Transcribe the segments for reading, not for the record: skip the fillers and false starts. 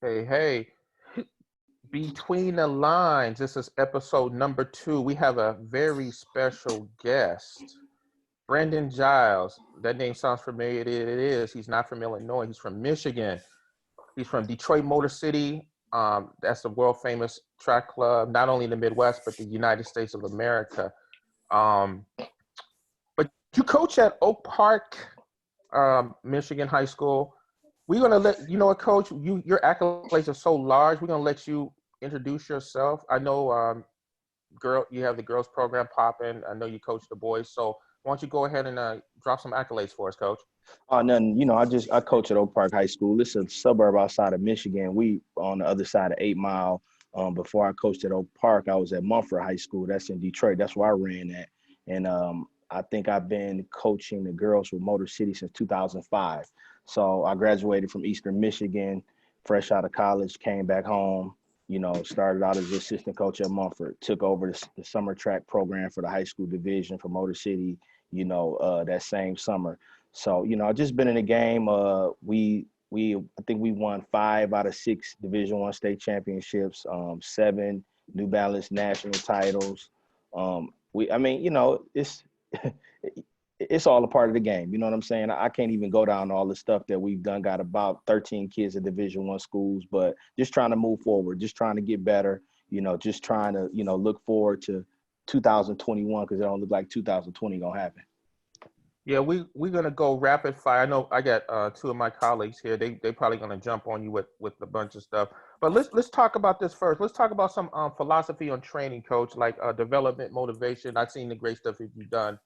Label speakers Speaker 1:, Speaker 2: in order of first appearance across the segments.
Speaker 1: Hey, hey, between the lines, this is episode number 2. We have a very special guest, Brendan Jiles. That name sounds familiar. It is. He's not from Illinois, he's from Michigan. He's from Detroit Motor City. That's the world famous track club, not only in the Midwest, but the United States of America. Um, but you coach at Oak Park, Michigan High School. We're gonna let you know what, Coach. Your accolades are so large. We're gonna let you introduce yourself. I know, you have the girls program popping. I know you coach the boys. So why don't you go ahead and drop some accolades for us, Coach?
Speaker 2: Nothing. I coach at Oak Park High School. It's a suburb outside of Michigan. We on the other side of 8 Mile. Before I coached at Oak Park, I was at Mumford High School. That's in Detroit. That's where I ran at. And I think I've been coaching the girls with Motor City since 2005. So I graduated from Eastern Michigan, fresh out of college, came back home. Started out as assistant coach at Mumford. Took over the summer track program for the high school division for Motor City. That same summer. So, I've just been in the game. I think we won 5 out of 6 Division I state championships, 7 New Balance national titles. It's it's all a part of the game. You know what I'm saying? I can't even go down all the stuff that we've done. Got about 13 kids at Division I schools, but just trying to move forward, just trying to get better. Just trying to look forward to 2021 because it don't look like 2020 gonna happen.
Speaker 1: Yeah, we're gonna go rapid fire. I know I got two of my colleagues here. They probably gonna jump on you with a bunch of stuff. But let's talk about this first. Let's talk about some philosophy on training, Coach, like development, motivation. I've seen the great stuff that you've done.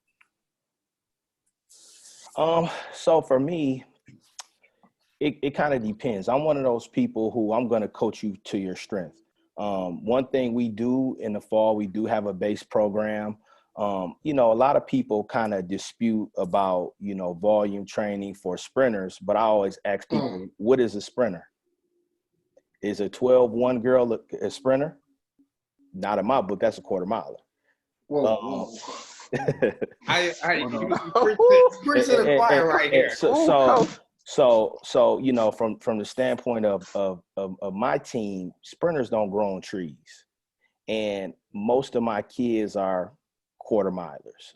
Speaker 2: So for me, it kind of depends. I'm one of those people who I'm going to coach you to your strength. One thing we do in the fall, we do have a base program. A lot of people kind of dispute about, volume training for sprinters, but I always ask people, what is a sprinter? Is a 12-1 girl a sprinter? Not in my book, that's a quarter miler.
Speaker 3: Whoa. I
Speaker 2: preach to the choir right here. So from the standpoint of my team, sprinters don't grow on trees, and most of my kids are quarter milers.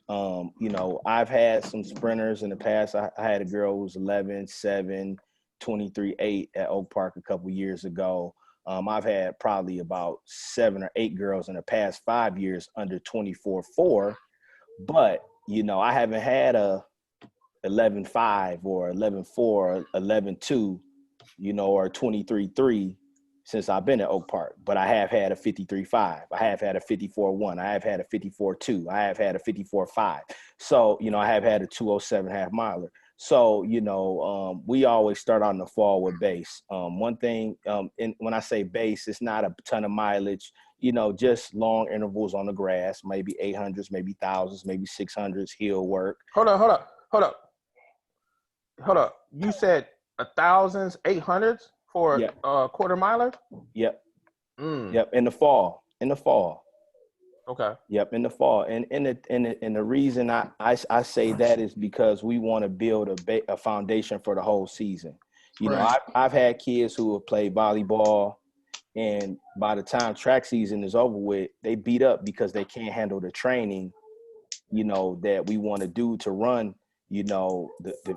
Speaker 2: I've had some sprinters in the past. I had a girl who was 11-7, 23-8 at Oak Park a couple years ago. I've had probably about 7 or 8 girls in the past 5 years under 24-4. But, I haven't had a 11-5 or 11-4 or 11-2, or 23-3 since I've been at Oak Park. But I have had a 53-5. I have had a 54-1. I have had a 54-2. I have had a 54-5. So, I have had a 207 half miler. So, we always start out in the fall with base. One thing, and when I say base, it's not a ton of mileage, just long intervals on the grass, maybe 800s, maybe 1000s, maybe 600s, hill work.
Speaker 1: Hold up. You said 1000s, 800s for a quarter miler?
Speaker 2: Yep. Yep. In the fall.
Speaker 1: Okay.
Speaker 2: Yep, in the fall, and the reason I say that is because we want to build a foundation for the whole season. I've had kids who have played volleyball, and by the time track season is over with, they beat up because they can't handle the training, that we want to do to run, the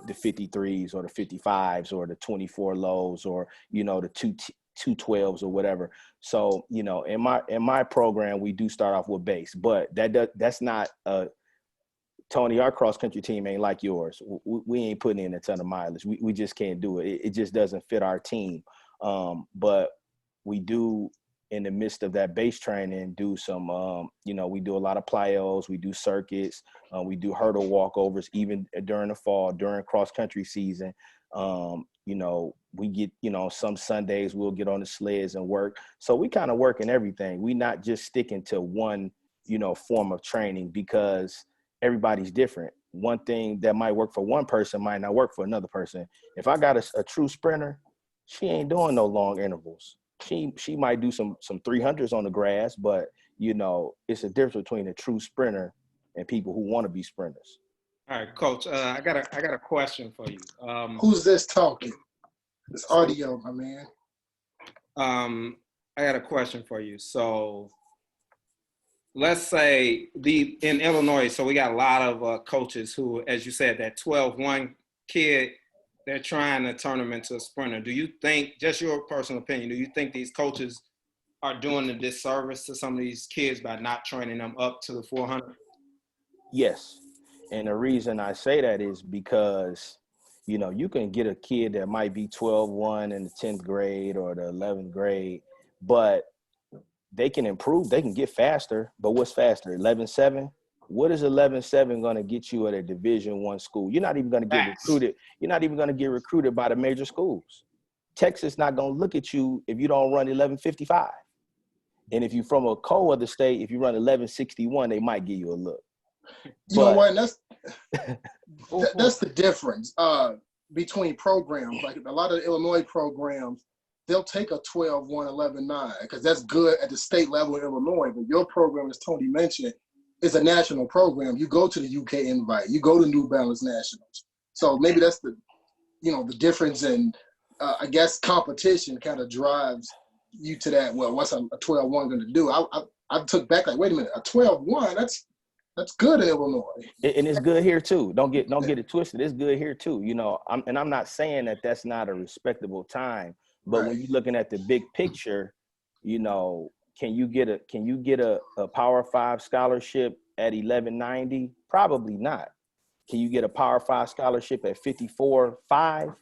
Speaker 2: 53s or the 55s or the 24 lows or the 212s or whatever. So, in my program, we do start off with base, but that's not Tony, our cross country team ain't like yours. We ain't putting in a ton of mileage. We just can't do it. It just doesn't fit our team. But we do, in the midst of that base training, do some, we do a lot of plyos, we do circuits, we do hurdle walkovers, even during the fall, during cross country season. We get, some Sundays we'll get on the sleds and work. So we kind of work in everything. We not just sticking to one, form of training because everybody's different. One thing that might work for one person might not work for another person. If I got a true sprinter, she ain't doing no long intervals. She might do some 300s on the grass, but, it's a difference between a true sprinter and people who want to be sprinters.
Speaker 3: All right, Coach. I got a question for you.
Speaker 4: Who's this talking? It's audio, my man.
Speaker 3: I got a question for you. So let's say in Illinois, so we got a lot of coaches who, as you said, that 12-1 kid, they're trying to turn him into a sprinter. Do you think, just your personal opinion, do you think these coaches are doing a disservice to some of these kids by not training them up to the 400?
Speaker 2: Yes. And the reason I say that is because, you can get a kid that might be 12-1 in the 10th grade or the 11th grade, but they can improve. They can get faster. But what's faster? 11-7? What is 11-7 going to get you at a Division I school? You're not even going to get recruited. You're not even going to get recruited by the major schools. Texas not going to look at you if you don't run 11:55. And if you're from a co-other state, if you run 11:61, they might give you a look.
Speaker 4: You know what? That's the difference between programs. Like a lot of the Illinois programs, they'll take a 12-1, 11-9 because that's good at the state level in Illinois. But your program, as Tony mentioned, is a national program. You go to the UK Invite, you go to New Balance Nationals. So maybe that's the difference in, I guess, competition kind of drives you to that. Well, what's a 12-1 going to do? I took back like, wait a minute, a 12-1, that's good in Illinois.
Speaker 2: And it's good here too. Don't get it twisted. It's good here too. I'm not saying that that's not a respectable time, but when you're looking at the big picture, can you get a Power 5 scholarship at 1190? Probably not. Can you get a Power 5 scholarship at 54.5?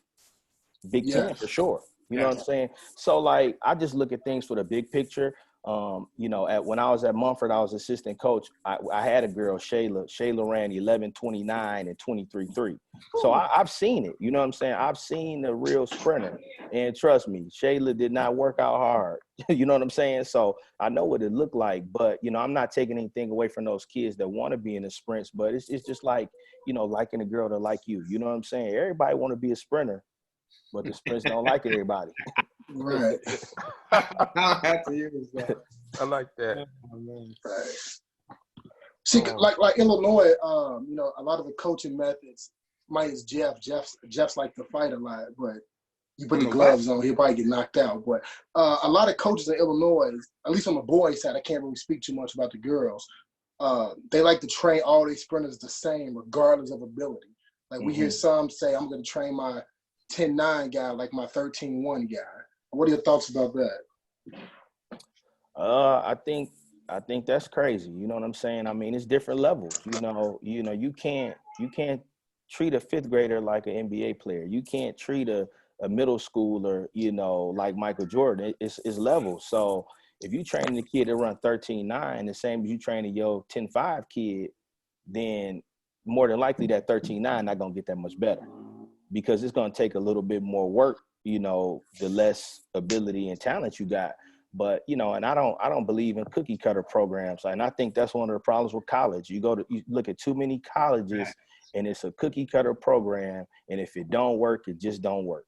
Speaker 2: Big Ten for sure. You know what I'm saying? So like, I just look at things for the big picture. When I was at Mumford, I was assistant coach. I had a girl, Shayla. Shayla ran 11:29 and 23.3. So I've seen it. You know what I'm saying? I've seen the real sprinter. And trust me, Shayla did not work out hard. You know what I'm saying? So I know what it looked like. But, I'm not taking anything away from those kids that want to be in the sprints. But it's just like, liking a girl that like you. You know what I'm saying? Everybody want to be a sprinter, but the sprints don't like everybody.
Speaker 4: Right.
Speaker 3: I have to use that.
Speaker 1: I like that.
Speaker 4: Right. See, like Illinois, a lot of the coaching methods. Mine is Jeff's like to fight a lot, but you put the gloves on, he'll probably get knocked out. But a lot of coaches in Illinois, at least on the boys' side, I can't really speak too much about the girls. They like to train all their sprinters the same, regardless of ability. Like we hear some say, I'm going to train my 10-9 guy like my 13-1 guy. What are your thoughts about that?
Speaker 2: I think that's crazy. You know what I'm saying? I mean, it's different levels. You can't treat a fifth grader like an NBA player. You can't treat a middle schooler, like Michael Jordan. It's levels. So if you train the kid to run 13.9, the same as you training your 10.5 kid, then more than likely that 13.9 not gonna get that much better, because it's gonna take a little bit more work. The less ability and talent you got. But, and I don't believe in cookie cutter programs. And I think that's one of the problems with college. You look at too many colleges and it's a cookie cutter program. And if it don't work, it just don't work.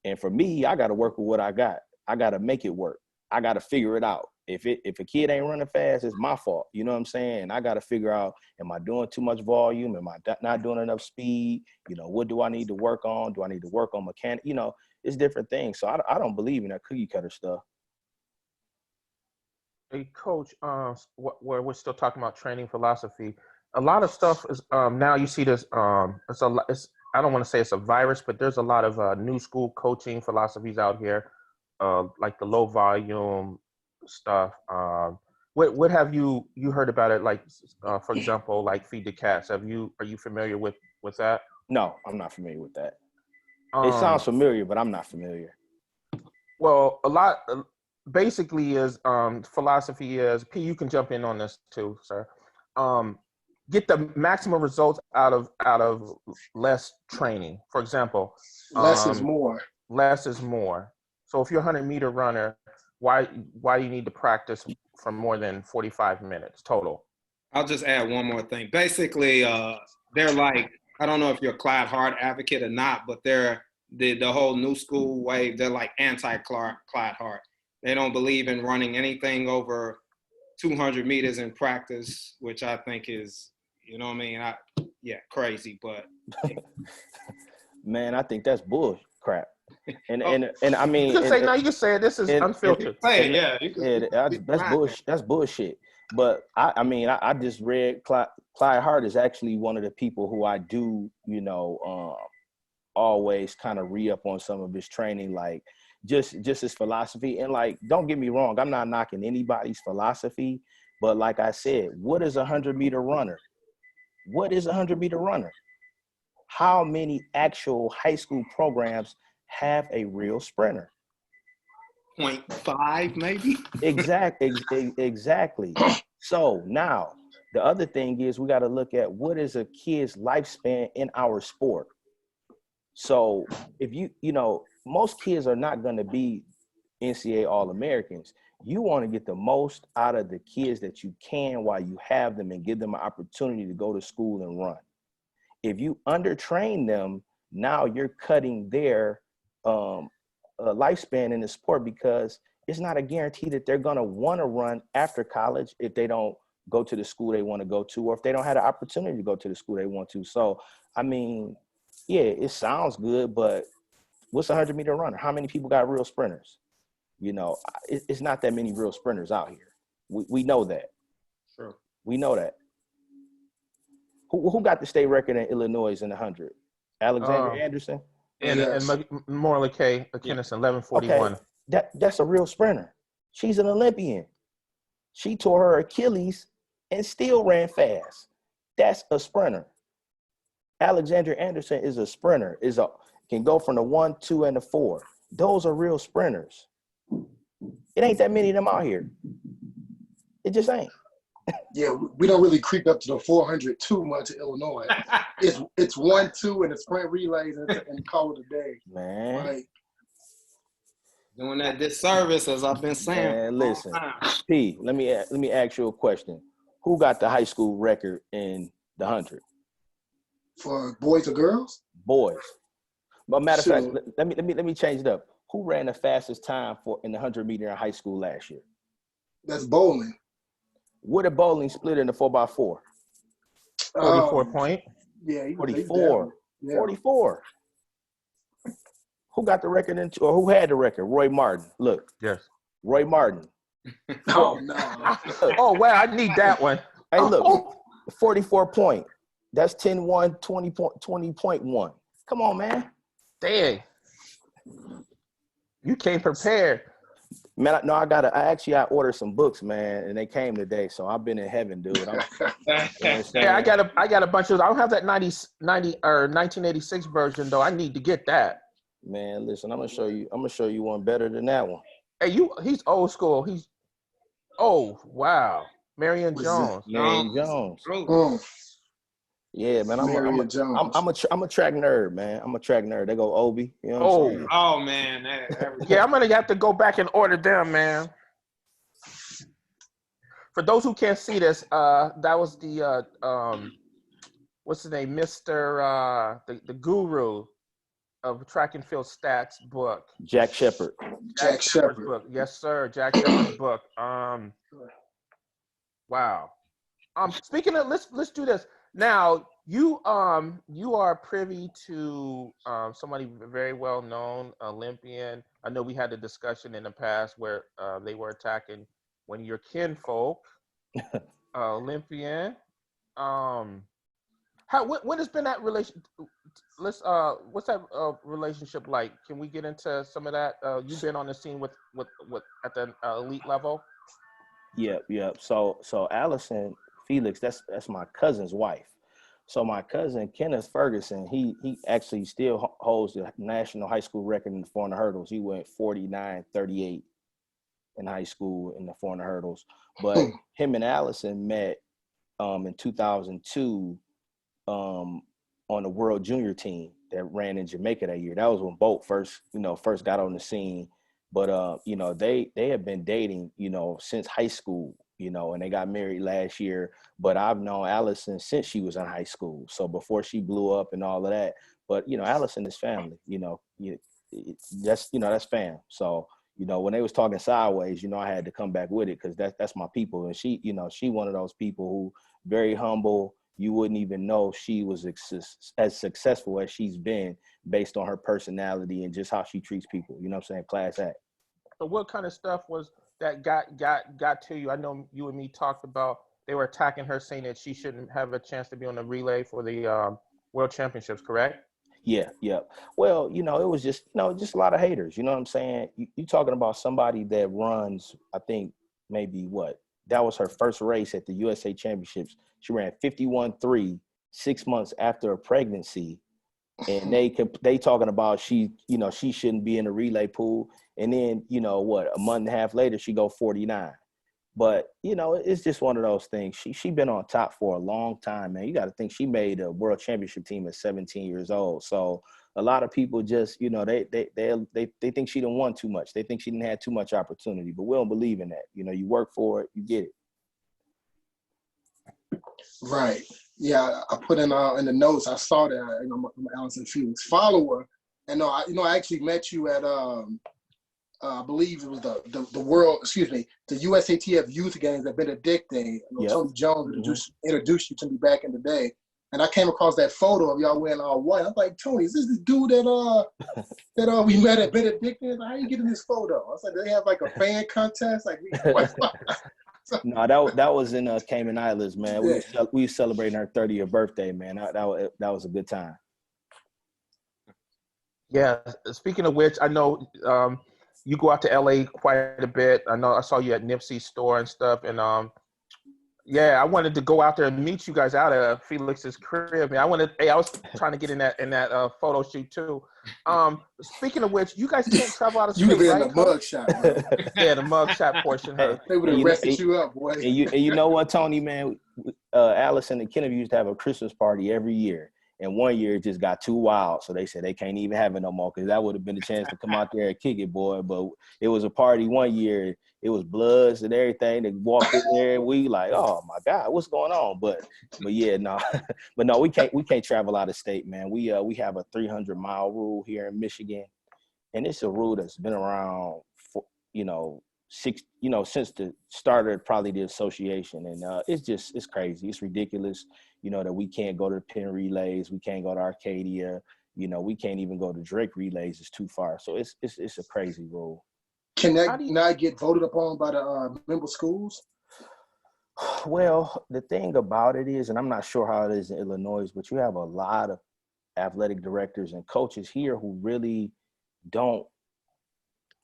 Speaker 2: And for me, I got to work with what I got. I got to make it work. I got to figure it out. If a kid ain't running fast, it's my fault. You know what I'm saying? And I got to figure out, am I doing too much volume? Am I not doing enough speed? What do I need to work on? Do I need to work on mechanic? It's different things. So I don't believe in that cookie cutter stuff.
Speaker 1: Hey, Coach, where we're still talking about training philosophy, a lot of stuff is now you see this. I don't want to say it's a virus, but there's a lot of new school coaching philosophies out here, like the low volume stuff. What have you heard about it? Like, for example, like feed the cats. Are you familiar with that?
Speaker 2: No, I'm not familiar with that. It sounds familiar, but I'm not familiar.
Speaker 1: Well, a lot basically is philosophy is, P, you can jump in on this too, sir. Get the maximum results out of less training. For example,
Speaker 4: less is more.
Speaker 1: Less is more. So if you're a 100-meter runner, why do you need to practice for more than 45 minutes total?
Speaker 3: I'll just add one more thing. Basically, they're like, I don't know if you're a Clyde Hart advocate or not, but they're the whole new school wave. They're like anti-Clyde Hart. They don't believe in running anything over 200 meters in practice, which I think is, crazy. But
Speaker 2: man, I think that's bull crap. And I mean,
Speaker 1: you can say no. You can say it. This is unfiltered.
Speaker 2: That's bullshit. But I just read Clyde Hart is actually one of the people who I do, always kind of re-up on some of his training, like just his philosophy. And like, don't get me wrong, I'm not knocking anybody's philosophy, but like I said, what is a 100-meter runner? What is a 100-meter runner? How many actual high school programs have a real sprinter?
Speaker 3: 0.5 maybe.
Speaker 2: Exactly. So now the other thing is we got to look at what is a kid's lifespan in our sport. So if most kids are not going to be NCAA All-Americans. You want to get the most out of the kids that you can while you have them and give them an opportunity to go to school and run. If you undertrain them, now you're cutting their lifespan in the sport, because it's not a guarantee that they're going to want to run after college if they don't go to the school they want to go to, or if they don't have the opportunity to go to the school they want to. So, I mean, yeah, it sounds good, but what's a 100-meter runner? How many people got real sprinters? It's not that many real sprinters out here. We know that.
Speaker 3: Sure.
Speaker 2: We know that. Who got the state record in Illinois in the 100? Alexander Anderson?
Speaker 1: And Morley K. Kennison, 11:41.
Speaker 2: Okay. That's a real sprinter. She's an Olympian. She tore her Achilles and still ran fast. That's a sprinter. Alexander Anderson is a sprinter. Can go from the 1, 2, and the 4. Those are real sprinters. It ain't that many of them out here. It just ain't.
Speaker 4: Yeah, we don't really creep up to the 400 too much in Illinois. It's 1, 2, and the sprint relays and call it a day.
Speaker 2: Man.
Speaker 4: Like,
Speaker 3: doing that disservice, as I've been saying.
Speaker 2: Man, listen, P, let me ask you a question. Who got the high school record in the 100?
Speaker 4: For boys or girls?
Speaker 2: Boys. But matter of fact, let me change it up. Who ran the fastest time in the 100-meter in high school last year?
Speaker 4: That's bowling.
Speaker 2: What did bowling split in the 4x4?
Speaker 1: 44 point.
Speaker 4: Yeah,
Speaker 2: 44.
Speaker 4: Yeah.
Speaker 2: 44. Who got the record or who had the record? Roy Martin. Look.
Speaker 1: Yes.
Speaker 2: Roy Martin.
Speaker 4: Oh no.
Speaker 1: Oh wow, I need that one.
Speaker 2: Hey, look, 44 point. That's 10-1, 20.1. Come on, man.
Speaker 1: Dang. You came prepared.
Speaker 2: Man, I ordered some books, man, and they came today, so I've been in heaven, dude.
Speaker 1: Yeah, I got a bunch of. I don't have that 90 or 1986 version though. I need to get that.
Speaker 2: Man, listen, I'm gonna show you one better than that one.
Speaker 1: Hey, he's old school. Wow, Marion Jones.
Speaker 2: Marion Jones. Yeah, man, I'm a track nerd, man. I'm a track nerd. They go Obi. You know what I'm saying?
Speaker 3: Oh man.
Speaker 1: Yeah, I'm gonna have to go back and order them, man. For those who can't see this, that was the what's his name, Mr. The guru of track and field stats book.
Speaker 2: Jack Shepard.
Speaker 4: Jack Shepard
Speaker 1: book. Yes, sir. Jack Shepard's book. Wow. Speaking of, let's do this. Now, you are privy to somebody very well known, Olympian. I know we had a discussion in the past where they were attacking one of your kinfolk, Olympian. What has been that relation? What's that relationship like? Can we get into some of that? You've been on the scene with at the elite level.
Speaker 2: Yep. So Allison Felix, that's my cousin's wife. So my cousin Kenneth Ferguson, he actually still holds the national high school record in the 400 hurdles. He went 49-38 in high school in the 400 hurdles. But him and Allison met in 2002 on the World Junior team that ran in Jamaica that year. That was when Bolt first got on the scene. But they have been dating, since high school, and they got married last year. But I've known Allison since she was in high school. So before she blew up and all of that. But Allison is family, that's fam. So, when they was talking sideways, I had to come back with it because that's my people. And she, she one of those people who very humble, you wouldn't even know she was as successful as she's been based on her personality and just how she treats people. You know what I'm saying? Class act.
Speaker 1: So what kind of stuff was that got to you? I know you and me talked about they were attacking her, saying that she shouldn't have a chance to be on the relay for the World Championships, correct?
Speaker 2: Yeah. Well, it was just, just a lot of haters. You know what I'm saying? You talking about somebody that runs, I think maybe that was her first race at the USA Championships. She ran 51.3 6 months after a pregnancy. And they talking about she shouldn't be in the relay pool. And then, a month and a half later, she go 49. But, it's just one of those things. She been on top for a long time, man. You got to think she made a world championship team at 17 years old. So a lot of people just, they think she done won too much. They think she didn't have too much opportunity, but we don't believe in that. You work for it, you get it.
Speaker 4: Right. Yeah, I put in the notes. I saw that. I'm Allison Felix follower, and I actually met you at I believe it was the world. Excuse me, the USATF Youth Games at Benedictine.
Speaker 2: Yep.
Speaker 4: Tony Jones introduced you to me back in the day, and I came across that photo of y'all wearing all white. I'm like, Tony, is this the dude that we met at Benedictine? How you getting this photo? I was like, do they have like a fan contest? Like,
Speaker 2: No, that was in Cayman Islands, man. Yeah. We celebrating her 30th birthday, man. That was a good time.
Speaker 1: Yeah. Speaking of which, I know you go out to LA quite a bit. I know I saw you at Nipsey's store and stuff, and I wanted to go out there and meet you guys out at Felix's crib. I was trying to get in that photo shoot too. Speaking of which, you guys can't travel out of state,
Speaker 4: right? You
Speaker 1: right?
Speaker 4: in the mug shot, man.
Speaker 1: Yeah, the mug shot portion. Huh?
Speaker 4: They would have arrested you up, boy.
Speaker 2: And you know what, Tony, man? Allison and Kennedy used to have a Christmas party every year. And one year it just got too wild. So they said they can't even have it no more because that would have been a chance to come out there and kick it, boy. But it was a party one year. It was Bloods and everything. They walked in there and we like, oh my God, what's going on? But yeah, no. But no, we can't travel out of state, man. We have a 300-mile rule here in Michigan. And it's a rule that's been around for, since the start of probably the association. And it's crazy. It's ridiculous, that we can't go to the Penn relays. We can't go to Arcadia. We can't even go to Drake relays. It's too far. So it's a crazy rule.
Speaker 4: Can that not get voted upon by the member schools?
Speaker 2: Well, the thing about it is, and I'm not sure how it is in Illinois, but you have a lot of athletic directors and coaches here who really don't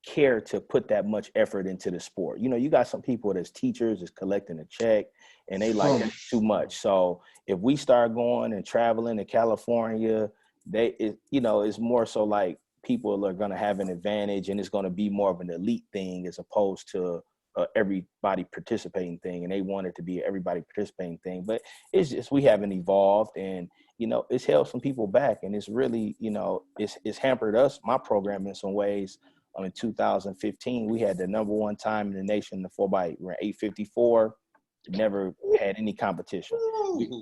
Speaker 2: care to put that much effort into the sport. You got some people that's teachers is collecting a check and they like that too much. So if we start going and traveling to California, it's more so like people are going to have an advantage and it's going to be more of an elite thing as opposed to everybody participating thing. And they want it to be everybody participating thing, but it's just, we haven't evolved and, it's held some people back and it's really, it's hampered us, my program in some ways. In 2015, we had the number one time in the nation in the 4x8. We ran 8:54, never had any competition.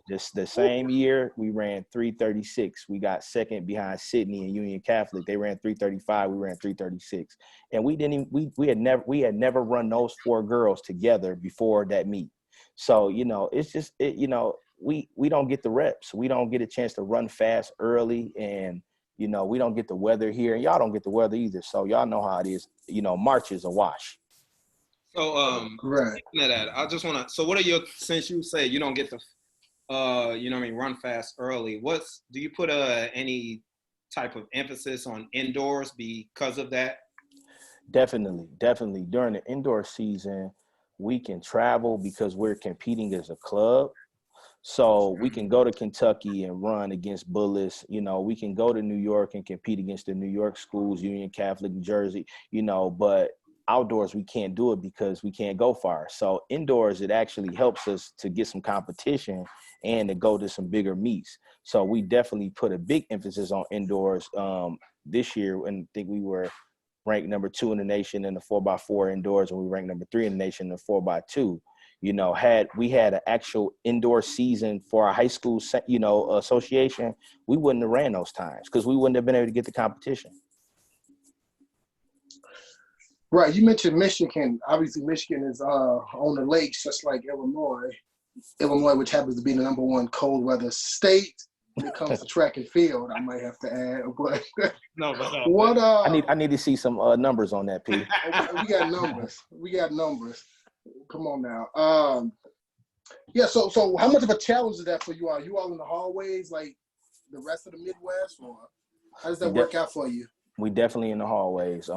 Speaker 2: The same year, we ran 3:36. We got second behind Sydney and Union Catholic. They ran 3:35. We ran 3:36. And we had never run those four girls together before that meet. So, it's just, we don't get the reps. We don't get a chance to run fast early and, we don't get the weather here, and y'all don't get the weather either. So y'all know how it is. March is a wash.
Speaker 3: So,
Speaker 4: right.
Speaker 3: That I just want to. So, what are since you say you don't get the, run fast early? Do you put any type of emphasis on indoors because of that?
Speaker 2: Definitely. During the indoor season, we can travel because we're competing as a club. So we can go to Kentucky and run against Bullis. We can go to New York and compete against the New York schools, Union Catholic, Jersey, but outdoors we can't do it because we can't go far. So indoors, it actually helps us to get some competition and to go to some bigger meets. So we definitely put a big emphasis on indoors this year. And I think we were ranked number 2 in the nation in the 4x4 indoors, and we ranked number 3 in the nation in the 4x2. Had we had an actual indoor season for our high school, association, we wouldn't have ran those times because we wouldn't have been able to get the competition.
Speaker 4: Right. You mentioned Michigan. Obviously, Michigan is on the lakes, just like Illinois. Illinois, which happens to be the #1 cold weather state when it comes to track and field, I might have to add. But
Speaker 3: No, but no.
Speaker 4: what?
Speaker 2: I need to see some numbers on that, P.
Speaker 4: We got numbers. We got numbers. Come on now. Yeah. So how much of a challenge is that for you all? You all in the hallways like the rest of the Midwest, or how does that work out for you?
Speaker 2: We definitely in the hallways.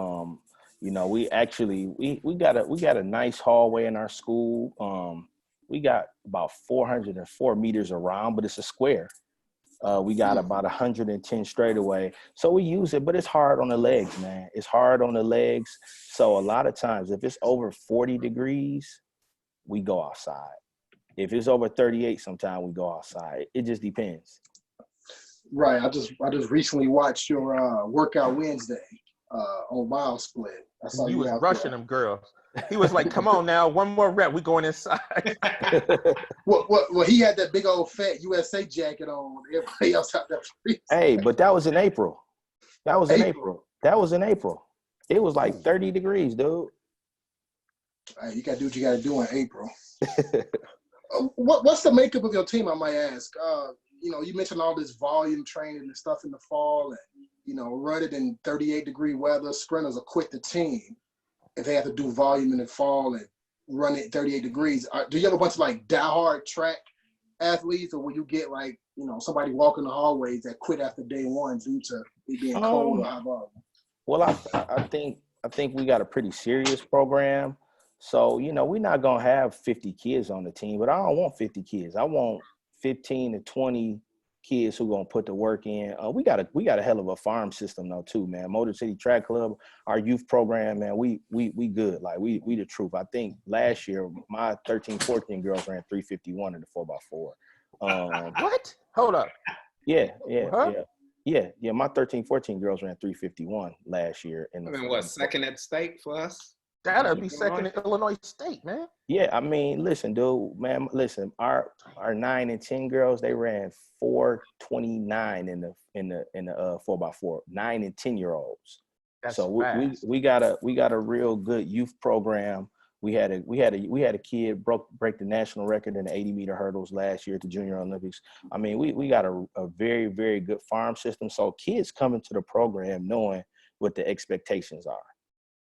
Speaker 2: You know, we actually we got a nice hallway in our school. We got about 404 meters around, but it's a square. We got about 110 straightaway. So we use it, but it's hard on the legs, man. It's hard on the legs. So a lot of times if it's over 40 degrees, we go outside. If it's over 38, sometimes we go outside. It just depends.
Speaker 4: Right. I just recently watched your workout Wednesday on Wild Split. I saw
Speaker 1: You was
Speaker 4: out
Speaker 1: rushing them girls. He was like, "Come on now, one more rep. We going inside."
Speaker 4: Well, he had that big old fat USA jacket on. Everybody else out there.
Speaker 2: Hey, but that was in April. That was in April. It was like 30 degrees, dude.
Speaker 4: Hey, you got to do what you got to do in April. What's the makeup of your team, I might ask? You know, you mentioned all this volume training and stuff in the fall, and, you know, run it in 38-degree weather. Sprinters will quit the team if they have to do volume in the fall and run it 38 degrees. Do you have a bunch of, like, diehard track athletes, or will you get, like, you know, somebody walking the hallways that quit after day one due to it being cold or high volume?
Speaker 2: Well, I think we got a pretty serious program. So, you know, we're not going to have 50 kids on the team, but I don't want 50 kids. I want 15 to 20 kids who going to put the work in. We got a hell of a farm system though too, man. Motor City Track Club, our youth program, man, we good. Like we the truth. I think last year my 13, 14 girls ran 351 in the 4x4.
Speaker 1: What? Hold up.
Speaker 2: Yeah.
Speaker 1: Huh?
Speaker 2: Yeah. My 13, 14 girls ran 351 last year.
Speaker 3: And then what, second at state for us?
Speaker 1: That'll be second in Illinois State, man.
Speaker 2: Yeah, I mean, listen, dude, man, listen. Our 9 and 10 girls, they ran 429 in the 4x4. 9 and 10-year-olds. So we got a real good youth program. We had a kid break the national record in the 80-meter hurdles last year at the Junior Olympics. I mean, we got a very, very good farm system. So kids come into the program knowing what the expectations are.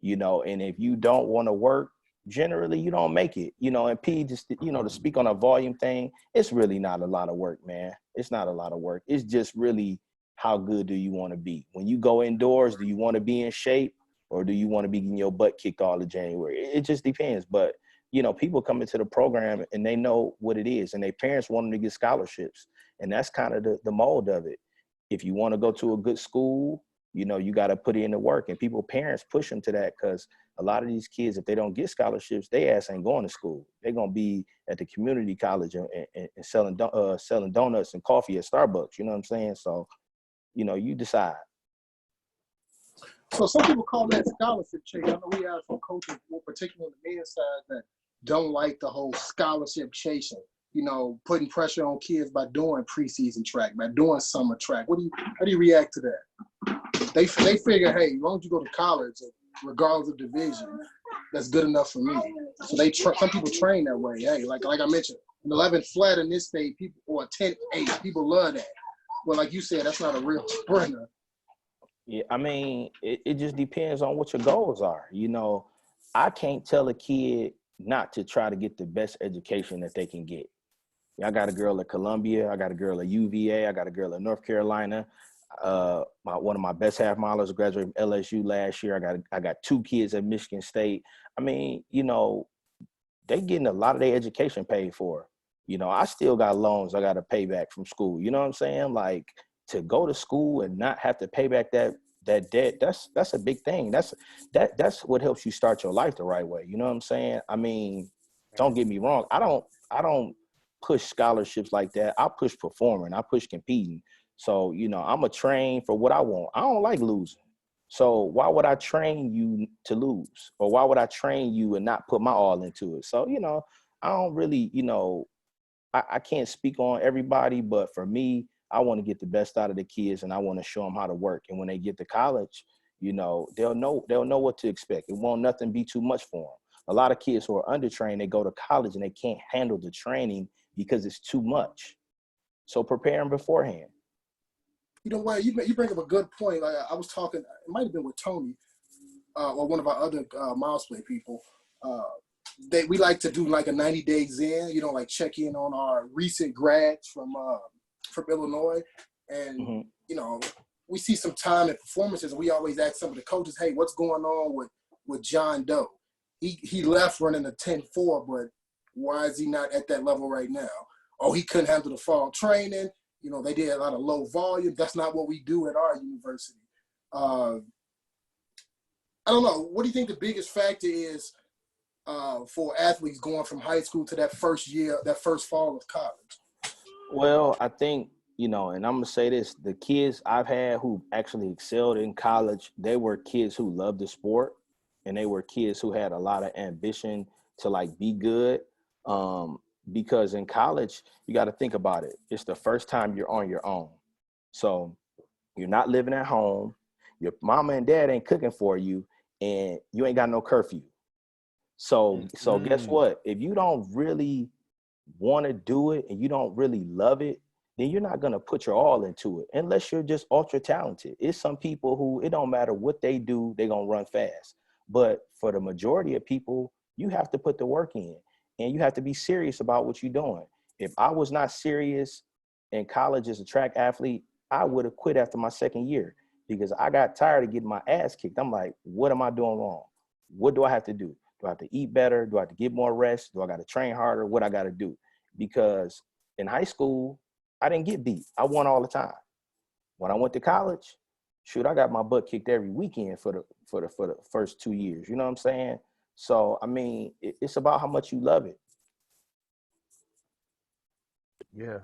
Speaker 2: You know, and if you don't want to work, generally you don't make it, you know. And P, just, you know, to speak on a volume thing, it's really not a lot of work, man. It's not a lot of work. It's just really how good do you want to be? When you go indoors, do you want to be in shape, or do you want to be getting your butt kicked all of January? It just depends. But, you know, people come into the program and they know what it is, and their parents want them to get scholarships. And that's kind of the mold of it. If you want to go to a good school, you know, you got to put in the work, and parents push them to that, because a lot of these kids, if they don't get scholarships, they ass ain't going to school. They're going to be at the community college and selling donuts and coffee at Starbucks. You know what I'm saying? So, you know, you decide.
Speaker 4: So some people call that scholarship chase. I know we have some coaches, more particularly on the men's side, that don't like the whole scholarship chasing. You know, putting pressure on kids by doing preseason track, by doing summer track. How do you react to that? They figure, hey, as long as you go to college, regardless of division, that's good enough for me. So some people train that way. Hey, like I mentioned, an 11 flat in this state, people, or a 10-8, people love that. Well, like you said, that's not a real sprinter.
Speaker 2: Yeah, I mean, it just depends on what your goals are. You know, I can't tell a kid not to try to get the best education that they can get. I got a girl at Columbia. I got a girl at UVA. I got a girl at North Carolina. One of my best half milers graduated from LSU last year. I got 2 kids at Michigan State. I mean, you know, they getting a lot of their education paid for. You know, I still got loans I got to pay back from school. You know what I'm saying? Like, to go to school and not have to pay back that debt, that's a big thing. That's what helps you start your life the right way. You know what I'm saying? I mean, don't get me wrong. I don't push scholarships like that. I push performing. I push competing. So, you know, I'm a train for what I want. I don't like losing. So why would I train you to lose? Or why would I train you and not put my all into it? So, you know, I don't really, you know, I can't speak on everybody, but for me, I want to get the best out of the kids, and I want to show them how to work. And when they get to college, you know, they'll know what to expect. It won't nothing be too much for them. A lot of kids who are undertrained, they go to college and they can't handle the training because it's too much. So prepare them beforehand.
Speaker 4: You know what? You bring up a good point. Like I was talking, it might have been with Tony or one of our other Miles Play people. We like to do like a 90 days in, you know, like check in on our recent grads from Illinois. And, you know, we see some time and performances, and we always ask some of the coaches, hey, what's going on with John Doe? He left running a 10-4, but why is he not at that level right now? Oh, he couldn't handle the fall training. You know, they did a lot of low volume. That's not what we do at our university. I don't know. What do you think the biggest factor is for athletes going from high school to that first year, that first fall of college?
Speaker 2: Well, I think, you know, and I'm going to say this, the kids I've had who actually excelled in college, they were kids who loved the sport, and they were kids who had a lot of ambition to like be good. Because in college, you got to think about it. It's the first time you're on your own. So you're not living at home. Your mama and dad ain't cooking for you, and you ain't got no curfew. So guess what? If you don't really want to do it and you don't really love it, then you're not going to put your all into it unless you're just ultra talented. It's some people who, it don't matter what they do, they're going to run fast. But for the majority of people, you have to put the work in. And you have to be serious about what you're doing. If I was not serious in college as a track athlete, I would have quit after my second year because I got tired of getting my ass kicked. I'm like, what am I doing wrong? What do I have to do? Do I have to eat better? Do I have to get more rest? Do I got to train harder? What I got to do? Because in high school, I didn't get beat. I won all the time. When I went to college, shoot, I got my butt kicked every weekend for the first 2 years. You know what I'm saying? So, I mean, it's about how much you love it.
Speaker 1: Yeah.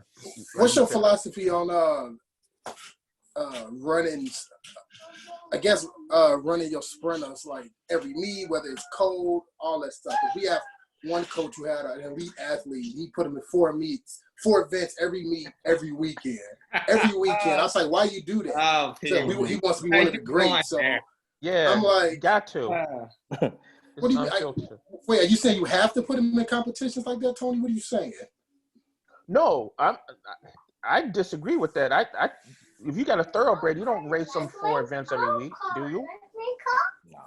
Speaker 4: What's your philosophy on running, I guess, running your sprinters like every meet, whether it's cold, all that stuff? If we have one coach who had an elite athlete, he put him in 4 events every meet, every weekend. Every weekend. I was like, why you do that?
Speaker 3: Oh,
Speaker 4: So he wants to be one of the greats. So
Speaker 1: yeah,
Speaker 4: I'm like,
Speaker 1: you got to.
Speaker 4: What do you wait, are you saying you have to put him in competitions like that, Tony? What are you saying?
Speaker 1: No, I disagree with that. I if you got a thoroughbred, you don't race them 4 events every week, do you?
Speaker 2: No.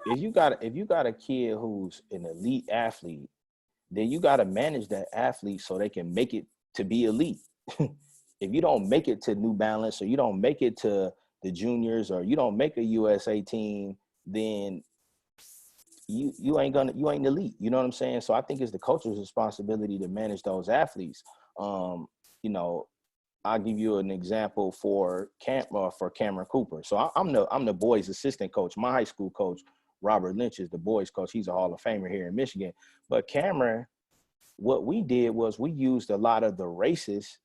Speaker 2: If you got a kid who's an elite athlete, then you got to manage that athlete so they can make it to be elite. If you don't make it to New Balance, or you don't make it to the juniors, or you don't make a USA team, then you ain't elite. You know what I'm saying? So I think it's the coach's responsibility to manage those athletes. You know, I'll give you an example for Cameron Cooper. So I'm the boys' assistant coach. My high school coach, Robert Lynch, is the boys' coach. He's a Hall of Famer here in Michigan. But Cameron, what we did was we used a lot of the races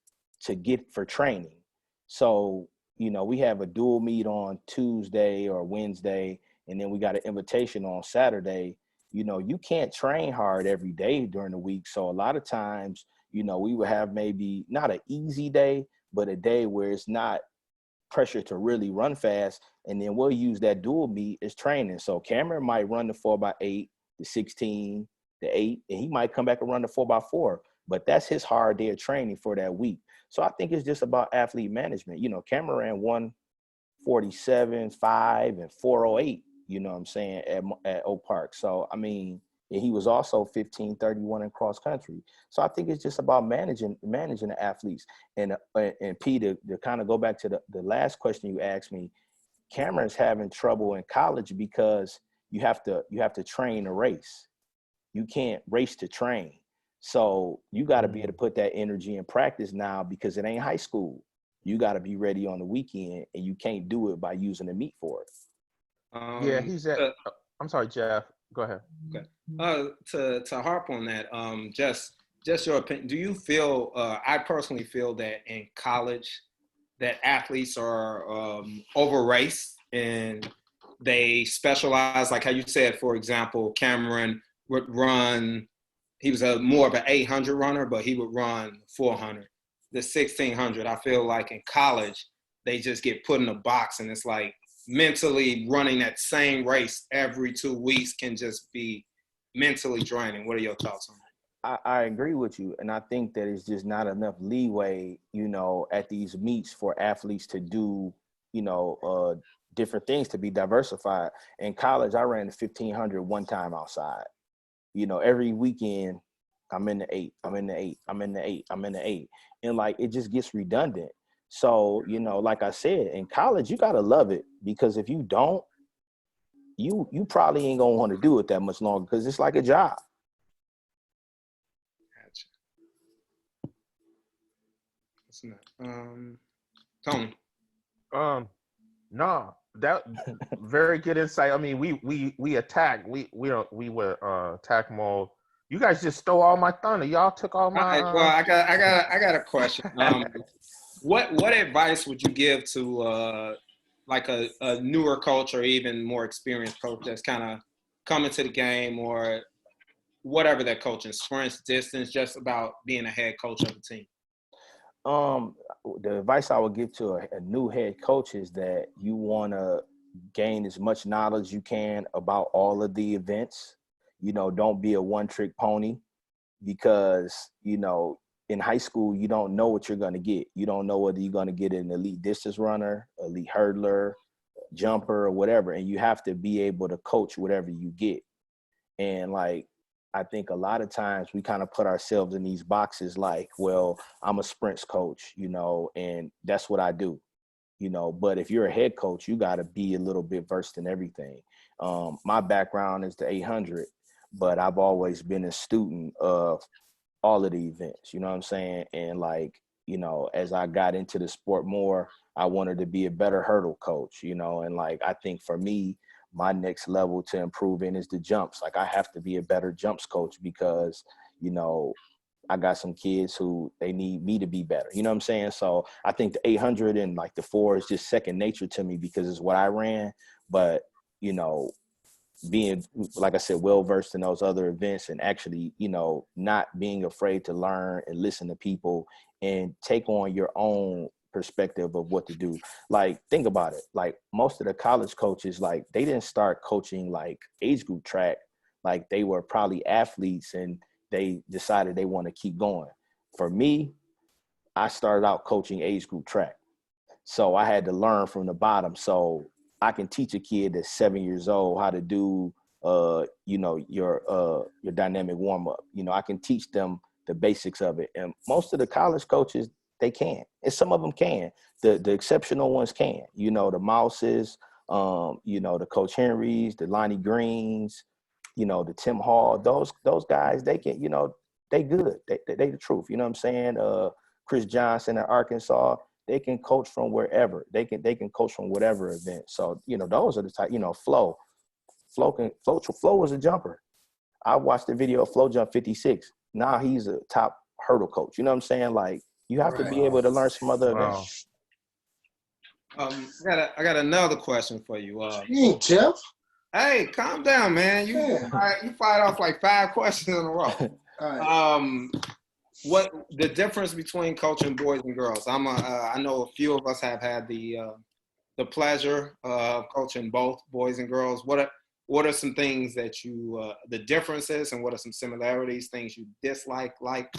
Speaker 2: to get for training. So, you know, we have a dual meet on Tuesday or Wednesday, and then we got an invitation on Saturday. You know, you can't train hard every day during the week. So a lot of times, you know, we would have maybe not an easy day, but a day where it's not pressure to really run fast. And then we'll use that dual meet as training. So Cameron might run the 4x8, the 16, the 8, and he might come back and run the 4x4. But that's his hard day of training for that week. So I think it's just about athlete management. You know, Cameron ran 1:47.5 and 4:08, you know what I'm saying, at Oak Park. So, I mean, and he was also 15:31 in cross country. So I think it's just about managing the athletes. And P, to kind of go back to the last question you asked me, Cameron's having trouble in college because you have to train a race. You can't race to train. So you got to be able to put that energy in practice now, because it ain't high school. You got to be ready on the weekend, and you can't do it by using the meet for it.
Speaker 1: Yeah, he's at. I'm sorry, Jeff. Go ahead.
Speaker 3: Okay. To harp on that, just your opinion. Do you feel? I personally feel that in college, that athletes are over raced and they specialize. Like how you said, for example, Cameron would run. He was more of an 800 runner, but he would run 400. The 1600, I feel like in college, they just get put in a box, and it's like mentally running that same race every 2 weeks can just be mentally draining. What are your thoughts on that?
Speaker 2: I agree with you. And I think that it's just not enough leeway, at these meets for athletes to do, different things, to be diversified. In college, I ran the 1500 one time outside. Every weekend, I'm in the 8, I'm in the 8, I'm in the 8, I'm in the 8. And like, it just gets redundant. So, like I said, in college, you got to love it, because if you don't, you probably ain't going to want to do it that much longer, because it's like a job.
Speaker 3: Tony.
Speaker 1: No, that very good insight. I mean, we attack. We were attack mode. You guys just stole all my thunder. Y'all took all my.
Speaker 3: All right, well, I got a question. What advice would you give to like a newer coach or even more experienced coach that's kind of coming to the game, or whatever that coaching, sprint, distance, just about being a head coach of a team?
Speaker 2: The advice I would give to a new head coach is that you want to gain as much knowledge as you can about all of the events. Don't be a one-trick pony, because, in high school, you don't know what you're going to get. You don't know whether you're going to get an elite distance runner, elite hurdler, jumper, or whatever. And you have to be able to coach whatever you get. And like, I think a lot of times we kind of put ourselves in these boxes like, well, I'm a sprints coach, and that's what I do, but if you're a head coach, you got to be a little bit versed in everything. My background is the 800, but I've always been a student of all of the events, you know what I'm saying? And like, as I got into the sport more, I wanted to be a better hurdle coach, and like, I think for me, my next level to improve in is the jumps. Like, I have to be a better jumps coach, because, I got some kids who they need me to be better. You know what I'm saying? So I think the 800 and like the 4 is just second nature to me, because it's what I ran. But, being, like I said, well-versed in those other events, and actually, not being afraid to learn and listen to people and take on your own perspective of what to do. Like, think about it. Like, most of the college coaches, like, they didn't start coaching like age group track. Like, they were probably athletes and they decided they want to keep going. For me, I started out coaching age group track. So I had to learn from the bottom. So I can teach a kid that's 7 years old how to do, your dynamic warm up. I can teach them the basics of it. And most of the college coaches, they can. And some of them can. The exceptional ones can. The Mouses, the Coach Henrys, the Lonnie Greens, the Tim Hall. Those guys, they can. They good. They the truth. You know what I'm saying? Chris Johnson at Arkansas. They can coach from wherever. They can coach from whatever event. So, those are the type, Flo was a jumper. I watched the video of Flo jump 56. Now he's a top hurdle coach. You know what I'm saying? Like, you have to be able to learn some other events.
Speaker 3: I got another question for you.
Speaker 4: Hey, Jeff.
Speaker 3: Hey, calm down, man. You fired off like 5 questions in a row.
Speaker 4: All right.
Speaker 3: What the difference between coaching boys and girls? I know a few of us have had the pleasure of coaching both boys and girls. What are some things that you the differences, and what are some similarities, things you dislike? Like,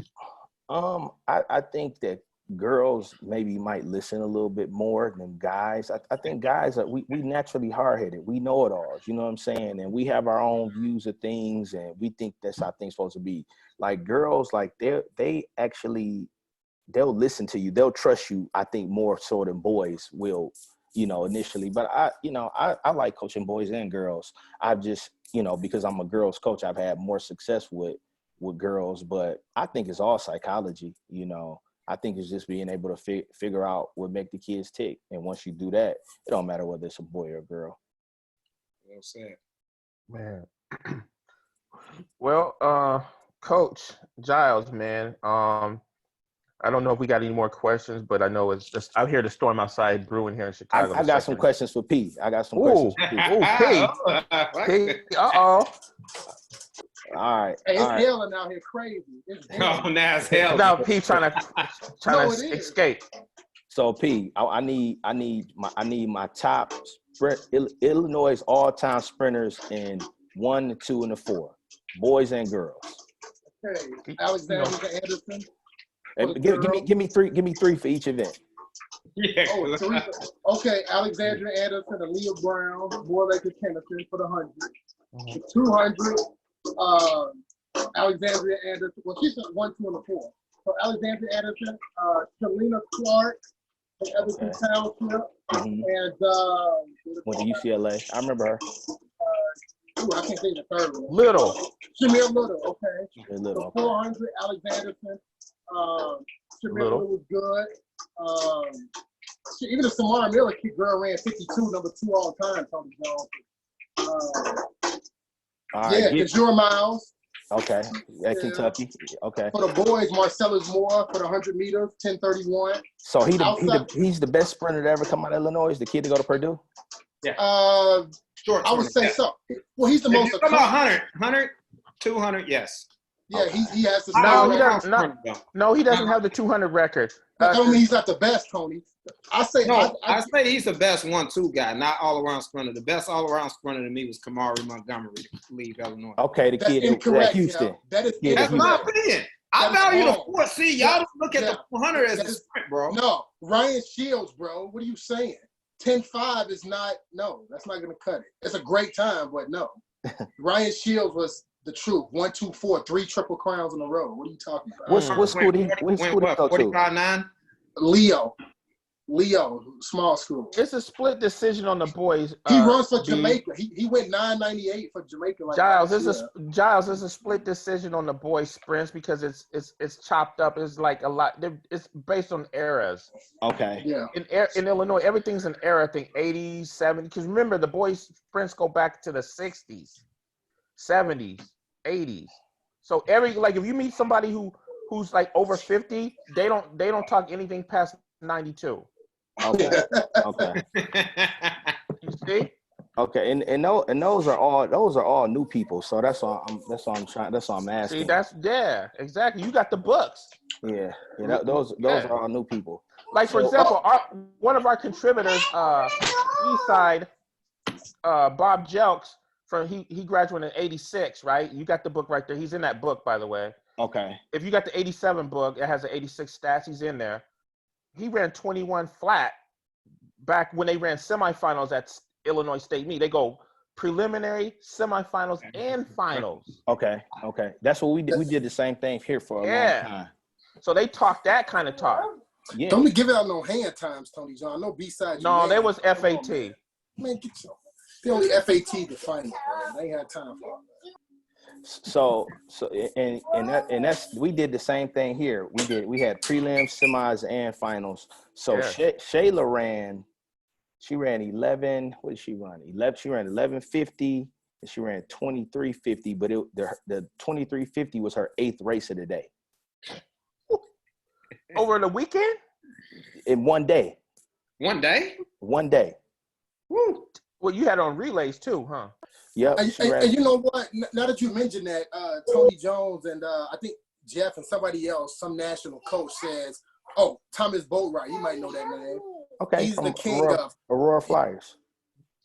Speaker 2: I think that girls maybe might listen a little bit more than guys. I think guys we naturally hard-headed. We know it all. You know what I'm saying? And we have our own views of things, and we think that's how things supposed to be. Like, girls, like they actually, they'll listen to you. They'll trust you, I think, more so than boys will, initially. But I like coaching boys and girls. I've just, because I'm a girls coach, I've had more success with girls. But I think it's all psychology, I think it's just being able to figure out what make the kids tick. And once you do that, it don't matter whether it's a boy or a girl.
Speaker 3: Well said.
Speaker 1: Man. Well, Coach Jiles, man. I don't know if we got any more questions, but I know it's just out here the storm outside brewing here in Chicago.
Speaker 2: I got some questions for Pete. Questions for Pete.
Speaker 1: Pete. Uh-oh.
Speaker 2: All right.
Speaker 4: Hey, it's hailing out here crazy.
Speaker 3: Oh, now it's hell.
Speaker 1: Now Pete trying to escape.
Speaker 2: So I need my top Illinois all-time sprinters in 1, the 2, and the 4, boys and girls.
Speaker 4: Okay, Alexander Anderson.
Speaker 2: Hey, give me three for each event.
Speaker 3: Yeah.
Speaker 4: Oh, three. Okay, Alexandra Anderson, Aaliyah Brown, Moore Lakers Kennison for the 100. The 200, Alexandria Anderson. Well, she's 1, 2, and the 4. So Alexandria Anderson, Shalina Clark from Everton Township, and
Speaker 2: went to UCLA. I remember her.
Speaker 4: I can't think of the third one.
Speaker 1: Little.
Speaker 4: Shamir Little. Okay.
Speaker 2: Little.
Speaker 4: So 400, Alexanderson. Shamir Little was good. Even the Samara Miller kid girl ran 52, number 2 all time. Tony Jones. Kajura Miles.
Speaker 2: Okay, at Kentucky. Okay.
Speaker 4: For the boys, Marcellus Moore for the 100 meters, 10:31.
Speaker 2: So he's the best sprinter to ever come out of Illinois. The kid to go to Purdue.
Speaker 3: Yeah.
Speaker 4: Short. I would say so. Well, he's the most.
Speaker 3: About 100, 200, yes.
Speaker 4: Yeah,
Speaker 3: okay.
Speaker 4: he has the.
Speaker 1: No, he doesn't have the 200 record.
Speaker 4: I don't mean he's not the best, Tony. I say
Speaker 3: he's the best 1-2 guy, not all around sprinter. The best all around sprinter to me was Kamari Montgomery to leave Illinois.
Speaker 2: Okay, the kid in Houston.
Speaker 4: That's
Speaker 3: my opinion. I value the 4 seed. Y'all don't look at the 400 as a sprint, bro.
Speaker 4: No, Ryan Shields, bro. What are you saying? 10.5 is not. No, that's not gonna cut it. It's a great time, but no. Ryan Shields was the truth. 1, 2, 4, 3 triple crowns in a row. What are you talking about?
Speaker 2: What school did he go to?
Speaker 3: 45-9?
Speaker 4: Leo, small school.
Speaker 1: It's a split decision on the boys.
Speaker 4: He runs for Jamaica. He went 9.98 for Jamaica.
Speaker 1: Giles, it's a split decision on the boys sprints because it's chopped up. It's like a lot. It's based on eras.
Speaker 2: Okay.
Speaker 4: Yeah.
Speaker 1: In Illinois, everything's an era. I think 80s, 70s. Because remember, the boys sprints go back to the 60s, 70s, 80s. So if you meet somebody who's like over 50, they don't talk anything past 92.
Speaker 2: Okay. Okay.
Speaker 1: You see?
Speaker 2: Okay, and those are all new people. So that's all I'm asking.
Speaker 1: See, exactly. You got the books.
Speaker 2: Yeah. Those are all new people.
Speaker 1: Like for example, one of our contributors, Eastside, Bob Jelks, he graduated in 86, right? You got the book right there. He's in that book, by the way.
Speaker 2: Okay.
Speaker 1: If you got the 87 book, it has the 86 stats. He's in there. He ran 21 flat back when they ran semifinals at Illinois State meet. They go preliminary, semifinals, and finals.
Speaker 2: Okay. That's what we did. We did the same thing here for a long time.
Speaker 1: So they talk that kind of talk.
Speaker 2: Yeah.
Speaker 4: Don't be giving out no hand times, Tony John. No B-side.
Speaker 1: No, there was FAT.
Speaker 4: Man, get your. The only FAT to find it. They ain't had time for it.
Speaker 2: So and that's we did the same thing here. We had prelims, semis, and finals. So Shayla ran 11. What did she run? 11. She ran 11:50 and she ran 23:50. But the 23:50 was her 8th race of the day.
Speaker 1: Over the weekend?
Speaker 2: In one day.
Speaker 3: One day?
Speaker 2: One day.
Speaker 3: Woo.
Speaker 1: Well, you had on relays too, huh?
Speaker 2: Yep.
Speaker 4: And you know what? Now that you mentioned that, Tony Jones and I think Jeff and somebody else, some national coach says, "Oh, Thomas Boatwright, you might know that name.
Speaker 2: Okay,
Speaker 4: he's the king of
Speaker 2: Aurora Flyers."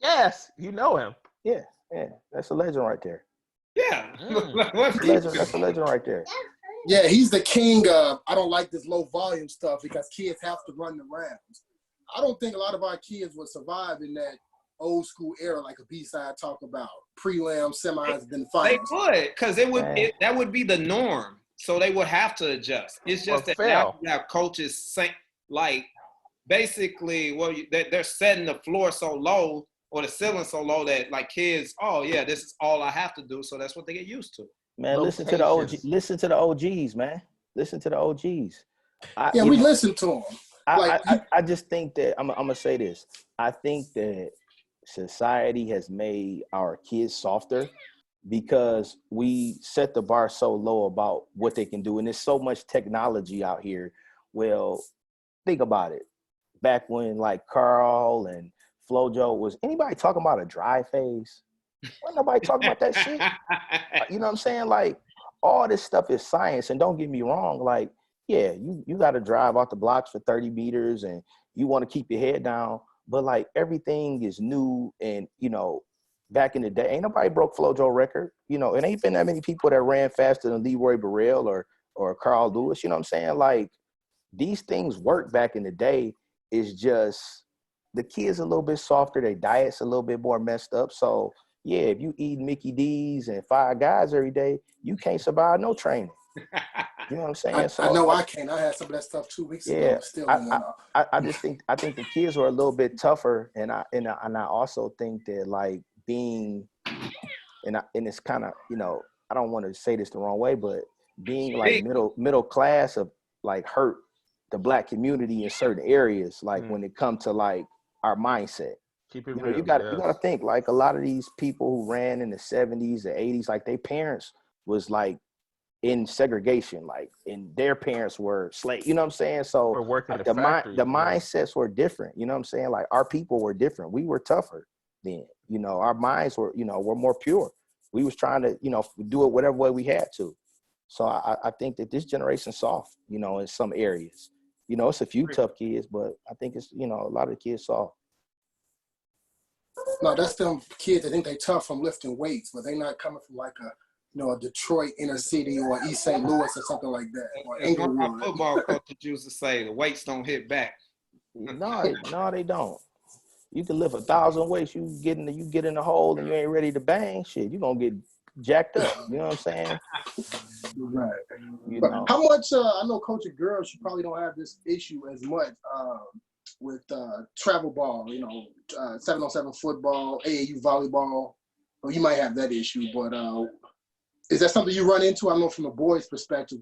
Speaker 1: Yes, you know him.
Speaker 2: Yeah, that's a legend right there.
Speaker 3: Yeah,
Speaker 2: that's a legend right there.
Speaker 4: Yeah, he's the king of. I don't like this low volume stuff because kids have to run the rounds. I don't think a lot of our kids would survive in that old school era, like a B-side talk about prelim, semis, then finals.
Speaker 3: They would, because that would be the norm. So they would have to adjust. It's just that now you have coaches saying, like, basically, they're setting the floor so low or the ceiling so low that, like, kids, oh yeah, this is all I have to do. So that's what they get used to.
Speaker 2: Man, listen to the OGs, man. Listen to the OGs.
Speaker 4: We listen to them.
Speaker 2: I just think that I'm gonna say this. I think that society has made our kids softer because we set the bar so low about what they can do. And there's so much technology out here. Well, think about it. Back when like Carl and Flojo was anybody talking about a dry phase? Wasn't nobody talking about that shit. You know what I'm saying? Like all this stuff is science. And don't get me wrong, like yeah, you got to drive out the blocks for 30 meters and you want to keep your head down. But like everything is new. And, you know, back in the day, ain't nobody broke FloJo record. You know, it ain't been that many people that ran faster than Leroy Burrell or Carl Lewis. You know what I'm saying? Like these things work back in the day. It's just the kids a little bit softer. Their diet's a little bit more messed up. So yeah, if you eat Mickey D's and Five Guys every day, you can't survive no training. You know what I'm saying?
Speaker 4: I know I can't. I had some of that stuff 2 weeks ago. Still in one off.
Speaker 2: I just think the kids are a little bit tougher, and I also think that like being and it's kind of, you know, I don't want to say this the wrong way, but being like middle class of like hurt the Black community in certain areas, like when it comes to like our mindset.
Speaker 1: Keep it
Speaker 2: You know,
Speaker 1: real.
Speaker 2: you got to think like a lot of these people who ran in the 70s, the 80s, like their parents was like in segregation, like, and their parents were slaves. You know what I'm saying? So
Speaker 1: working
Speaker 2: like,
Speaker 1: the factory,
Speaker 2: the mindsets were different. You know what I'm saying? Like our people were different. We were tougher then. You know, our minds were, you know, were more pure. We was trying to, you know, do it whatever way we had to. So I think that this generation's soft, you know, in some areas. You know, it's a few tough kids, but I think it's, you know, a lot of the kids soft.
Speaker 4: No, that's them kids that think they tough from lifting weights, but they not coming from like a, you know, a Detroit inner city or East St. Louis or something like that. Or
Speaker 3: As one of
Speaker 4: Inglewood.
Speaker 3: my football coaches used to say, the weights don't hit back.
Speaker 2: No, they don't. You can lift 1,000 weights. You get in the hole and you ain't ready to bang. Shit, you gonna get jacked up. You know what I'm saying?
Speaker 4: Right.
Speaker 2: You
Speaker 4: But
Speaker 2: know.
Speaker 4: how much? I know coaching girls, you probably don't have this issue as much with travel ball. You know, 7-on-7 football, AAU volleyball. Well, you might have that issue, but is that something you run into? I know from a boys' perspective,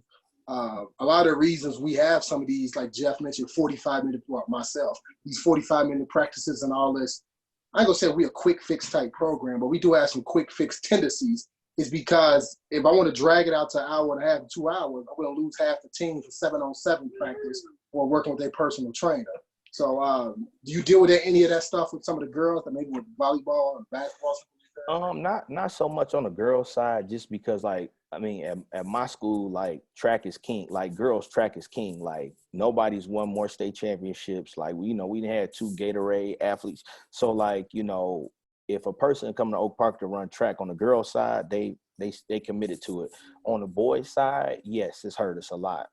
Speaker 4: a lot of the reasons we have some of these, like Jeff mentioned, 45-minute, well, myself, these 45-minute practices and all this. I ain't gonna say we're a quick fix type program, but we do have some quick fix tendencies. Is because if I want to drag it out to an hour and a half, 2 hours, I'm going to lose half the team for 7-on-7 practice or working with their personal trainer. So do you deal with any of that stuff with some of the girls, that maybe with volleyball and basketball?
Speaker 2: Not so much on the girls' side, just because like, I mean, at my school, like track is king, like girls track is king. Like nobody's won more state championships. Like we, you know, we had 2 Gatorade athletes. So like, you know, if a person coming to Oak Park to run track on the girls' side, they committed to it. On the boys' side, yes, it's hurt us a lot.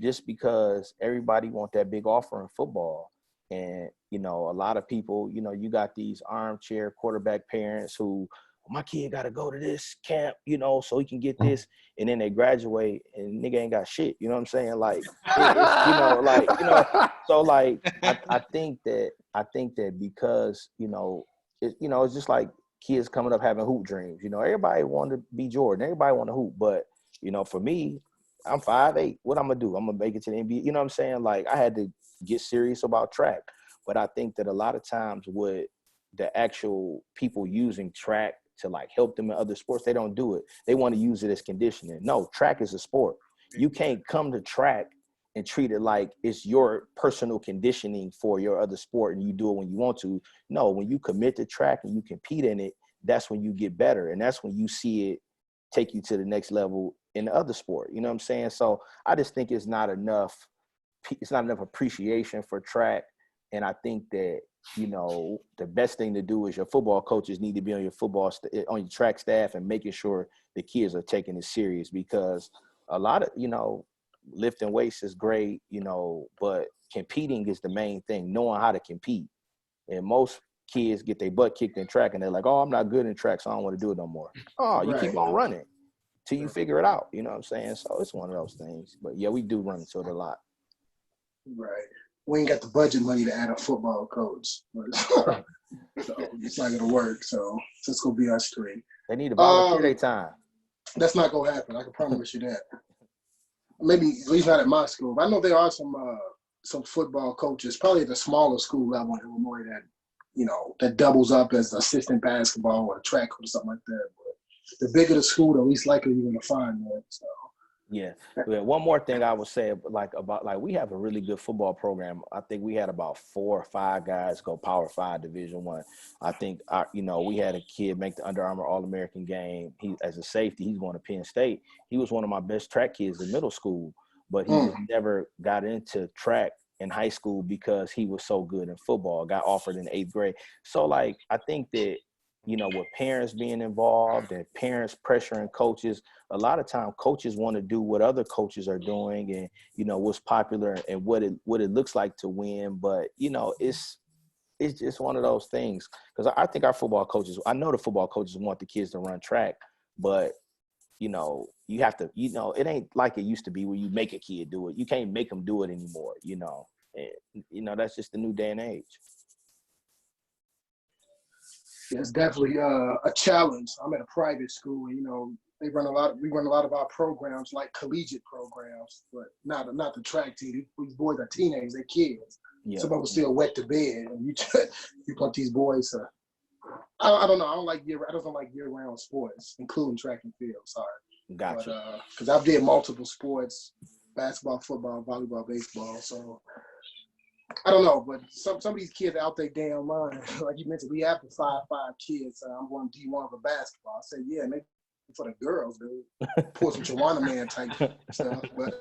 Speaker 2: Just because everybody want that big offer in football. And, you know, a lot of people, you know, you got these armchair quarterback parents who, my kid got to go to this camp, you know, so he can get this. And then they graduate and nigga ain't got shit. You know what I'm saying? Like, it's, you know, like, you know, so like, I think that because, you know, it's just like kids coming up having hoop dreams. You know, everybody wanted to be Jordan. Everybody want to hoop. But, you know, for me, I'm 5'8". What I'm going to do? I'm going to make it to the NBA. You know what I'm saying? Like, I had to get serious about track. But I think that a lot of times with the actual people using track to like help them in other sports, they don't do it. They want to use it as conditioning. No, track is a sport. You can't come to track and treat it like it's your personal conditioning for your other sport and you do it when you want to. No, when you commit to track and you compete in it, that's when you get better. And that's when you see it take you to the next level in the other sport. You know what I'm saying? So I just think it's not enough appreciation for track. And I think that, you know, the best thing to do is your football coaches need to be on your track staff and making sure the kids are taking it serious, because a lot of, you know, lifting weights is great, you know, but competing is the main thing, knowing how to compete. And most kids get their butt kicked in track and they're like, oh, I'm not good in track, so I don't want to do it no more. Oh, you keep on running till you figure it out. You know what I'm saying? So it's one of those things. But yeah, we do run into it a lot.
Speaker 4: Right. We ain't got the budget money to add a football coach. So it's not gonna work. So it's gonna be us 3.
Speaker 2: They need to volunteer their time.
Speaker 4: That's not gonna happen. I can promise you that. Maybe at least not at my school. But I know there are some football coaches, probably at the smaller school level in Illinois, that, you know, that doubles up as assistant basketball or track or something like that. But the bigger the school, the least likely you're gonna find that. So.
Speaker 2: Yeah. One more thing I would say about we have a really good football program. I think we had about 4 or 5 guys go Power 5 Division I. I think we had a kid make the Under Armour All-American game. He, as a safety, he's going to Penn State. He was one of my best track kids in middle school. but he just never got into track in high school because he was so good in football, got offered in 8th grade. So like, I think that, you know, with parents being involved and parents pressuring coaches, a lot of time coaches want to do what other coaches are doing and, you know, what's popular and what it looks like to win. But, you know, it's just one of those things. Because I think our football coaches, I know the football coaches want the kids to run track, but, you know, you have to, you know, it ain't like it used to be where you make a kid do it. You can't make them do it anymore, you know. And, you know, that's just the new day and age.
Speaker 4: Yeah, it's definitely a challenge. I'm at a private school, and you know we run a lot of our programs like collegiate programs, but not the track team. These boys are teenagers, they're kids.
Speaker 2: Yeah.
Speaker 4: Some of them still wet to bed, and you want these boys. I don't know. I don't like year-round sports, including track and field. Sorry.
Speaker 2: Gotcha.
Speaker 4: But because I've did multiple sports: basketball, football, volleyball, baseball. So I don't know, but some of these kids out there damn mind. Like you mentioned, we have the 5'5" kids. I'm going D1 for basketball. I said, yeah, maybe for the girls, dude. Pull some Joanna Man type stuff. But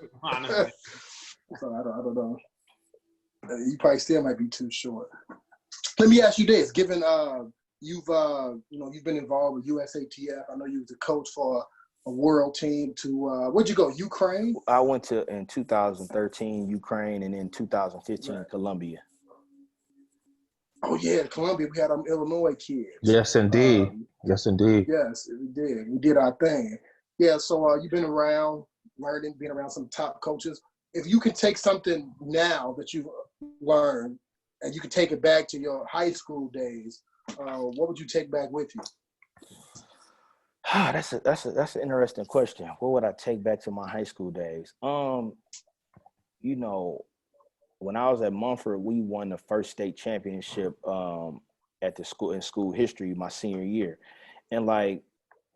Speaker 4: so I don't know. You probably still might be too short. Let me ask you this: given you've been involved with USATF, I know you was a coach for a world team. To where'd you go? Ukraine?
Speaker 2: I went to in 2013 Ukraine and in 2015 Colombia.
Speaker 4: Oh yeah, Colombia. We had Illinois kids.
Speaker 1: Yes, indeed. Yes, indeed.
Speaker 4: Yes, we did. We did our thing. Yeah. So you've been around, learning, being around some top coaches. If you can take something now that you've learned and you can take it back to your high school days, what would you take back with you?
Speaker 2: That's an interesting question. What would I take back to my high school days? You know, when I was at Mumford, we won the first state championship at the school in school history my senior year, and like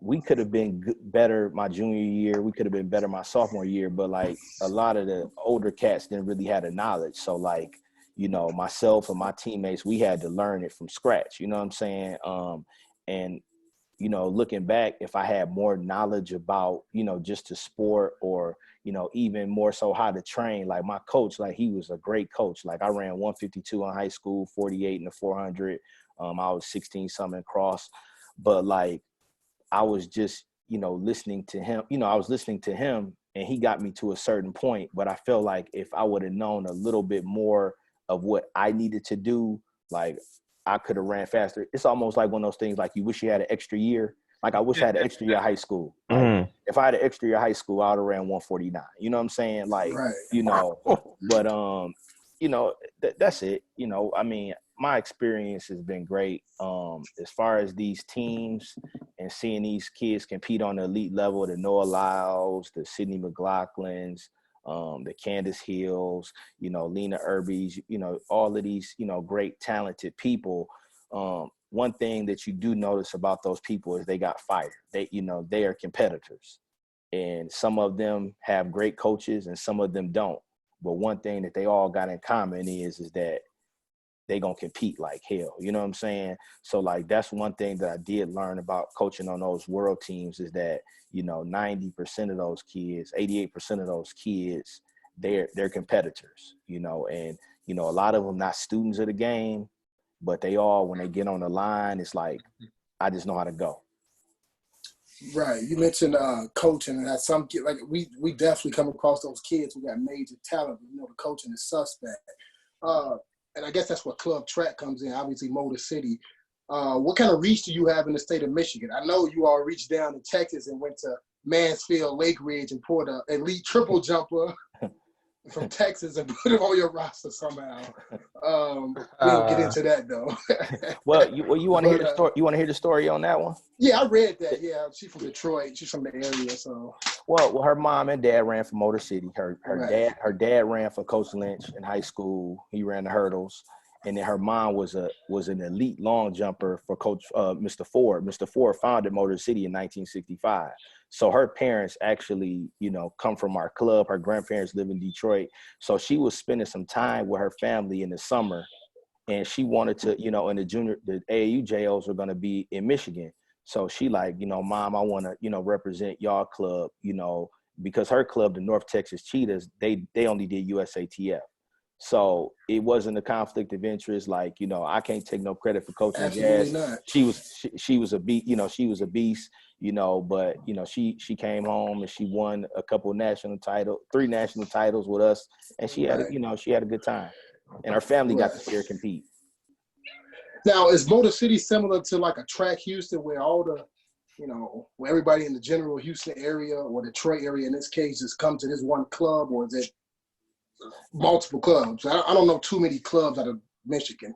Speaker 2: we could have been better my junior year. We could have been better my sophomore year, but like a lot of the older cats didn't really have the knowledge. So like, you know, myself and my teammates, we had to learn it from scratch. You know what I'm saying? And you know, looking back, if I had more knowledge about, you know, just the sport or, you know, even more so how to train, like my coach, like he was a great coach. Like I ran 152 in high school, 48 in the 400. I was 16 something cross, but like I was just, you know, listening to him, you know, I was listening to him and he got me to a certain point, but I felt like if I would have known a little bit more of what I needed to do, like I could have ran faster. It's almost like one of those things like you wish you had an extra year. Like I wish I had an extra year of high school. Like, if I had an extra year of high school, I would have ran 149. You know what I'm saying? Like, you know, but you know, that's it. You know, I mean, my experience has been great. As far as these teams and seeing these kids compete on the elite level, the Noah Lyles, the Sydney McLaughlins, the Candace Hills, you know, Lena Irby's, you know, all of these, you know, great talented people. One thing that you do notice about those people is they got fire. They, you know, they are competitors, and some of them have great coaches and some of them don't. But one thing that they all got in common is that they gonna compete like hell. You know what I'm saying? So like that's one thing that I did learn about coaching on those world teams is that, you know, 90% of those kids, 88% of those kids, they're competitors, you know, and, you know, a lot of them not students of the game, but they all, when they get on the line, it's like, I just know how to go.
Speaker 4: Right. You mentioned coaching, and that some kid, like we definitely come across those kids who got major talent. You know, the coaching is suspect. And I guess that's where club track comes in, obviously Motor City. What kind of reach do you have in the state of Michigan? I know you all reached down to Texas and went to Mansfield, Lake Ridge, and pulled an elite triple jumper from Texas and put it on your roster somehow. We don't get into that though.
Speaker 2: Well, you want to hear the story? You want to hear the story on that one?
Speaker 4: Yeah, I read that. Yeah, she's from Detroit. She's from the area, so.
Speaker 2: Well, her mom and dad ran for Motor City. Her
Speaker 4: Right.
Speaker 2: dad ran for Coach Lynch in high school. He ran the hurdles, and then her mom was an elite long jumper for Coach Mr. Ford. Mr. Ford founded Motor City in 1965. So her parents actually, you know, come from our club. Her grandparents live in Detroit. So she was spending some time with her family in the summer, and she wanted to, you know, and the AAU JOs were going to be in Michigan. So she like, you know, Mom, I want to, you know, represent y'all club, you know, because her club, the North Texas Cheetahs, they only did USATF. So it wasn't a conflict of interest. Like, you know, I can't take no credit for coaching
Speaker 4: Absolutely
Speaker 2: Jazz.
Speaker 4: not.
Speaker 2: She was a beast, you know, she was a beast, you know, but, you know, she came home and she won a couple national titles, 3 national titles with us. And she had, you know, she had a good time. And her family got to see her compete.
Speaker 4: Now, is Motor City similar to like a track Houston where all the, you know, where everybody in the general Houston area or Detroit area in this case just come to this one club, or is it multiple clubs? I don't know too many clubs out of Michigan.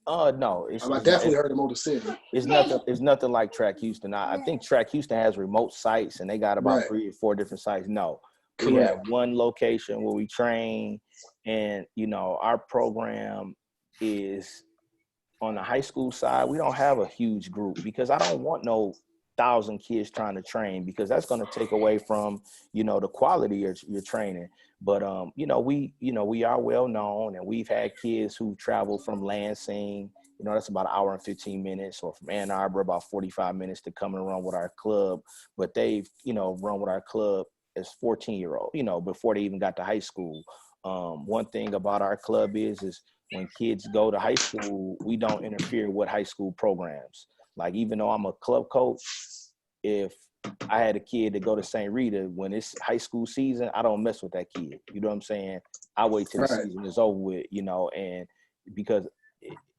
Speaker 2: No,
Speaker 4: I definitely heard of Motor City.
Speaker 2: It's nothing like Track Houston. I think Track Houston has remote sites and they got about 3 or 4 different sites. No, we have one location where we train, and you know, our program is on the high school side. We don't have a huge group because I don't want no 1,000 kids trying to train, because that's going to take away from, you know, the quality of your training. But you know, we are well known, and we've had kids who travel from Lansing, you know, that's about an hour and 15 minutes, or from Ann Arbor, about 45 minutes to come and run with our club. But they've, you know, run with our club as 14-year-old, you know, before they even got to high school. One thing about our club is when kids go to high school, we don't interfere with high school programs. Like, even though I'm a club coach, if I had a kid to go to St. Rita, when it's high school season, I don't mess with that kid. You know what I'm saying? I wait till the season is over with, you know, and because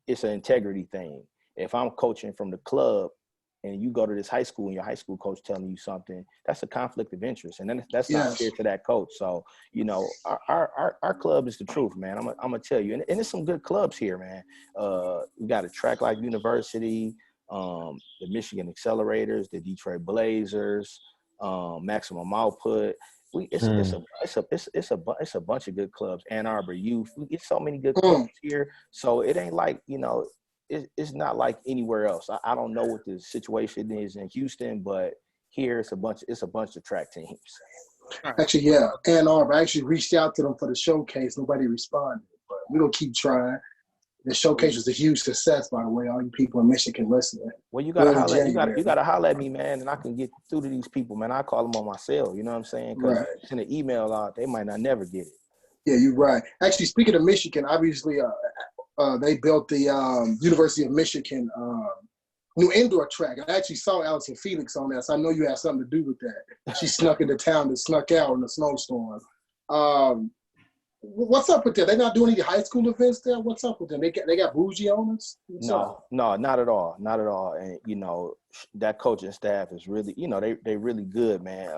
Speaker 2: it's an integrity thing. If I'm coaching from the club and you go to this high school and your high school coach telling you something, that's a conflict of interest. And then that's not fair to that coach. So, you know, our club is the truth, man. I'm gonna tell you. And there's some good clubs here, man. We got a Track Like University, the Michigan Accelerators, the Detroit Blazers, Maximum Output. It's a bunch of good clubs. Ann Arbor Youth. We get so many good clubs here. So it ain't like, you know, it's not like anywhere else. I don't know what the situation is in Houston, but here it's a bunch of track teams.
Speaker 4: Actually, yeah, Ann Arbor. I actually reached out to them for the showcase. Nobody responded, but we're gonna keep trying. The showcase was a huge success, by the way. All you people in Michigan listening.
Speaker 2: Well, you gotta holler at me, man, and I can get through to these people, man. I call them on my cell. You know what I'm saying? Because send an email out, they might not never get it.
Speaker 4: Yeah, you're right. Actually, speaking of Michigan, obviously, they built the University of Michigan new indoor track. I actually saw Allison Felix on that, so I know you had something to do with that. She snuck into town and snuck out in a snowstorm. What's up with that? They're not doing any high school events there? What's up with them? They got bougie on us?
Speaker 2: No, not at all. Not at all. And, you know, that coaching staff is really, you know, they really good, man.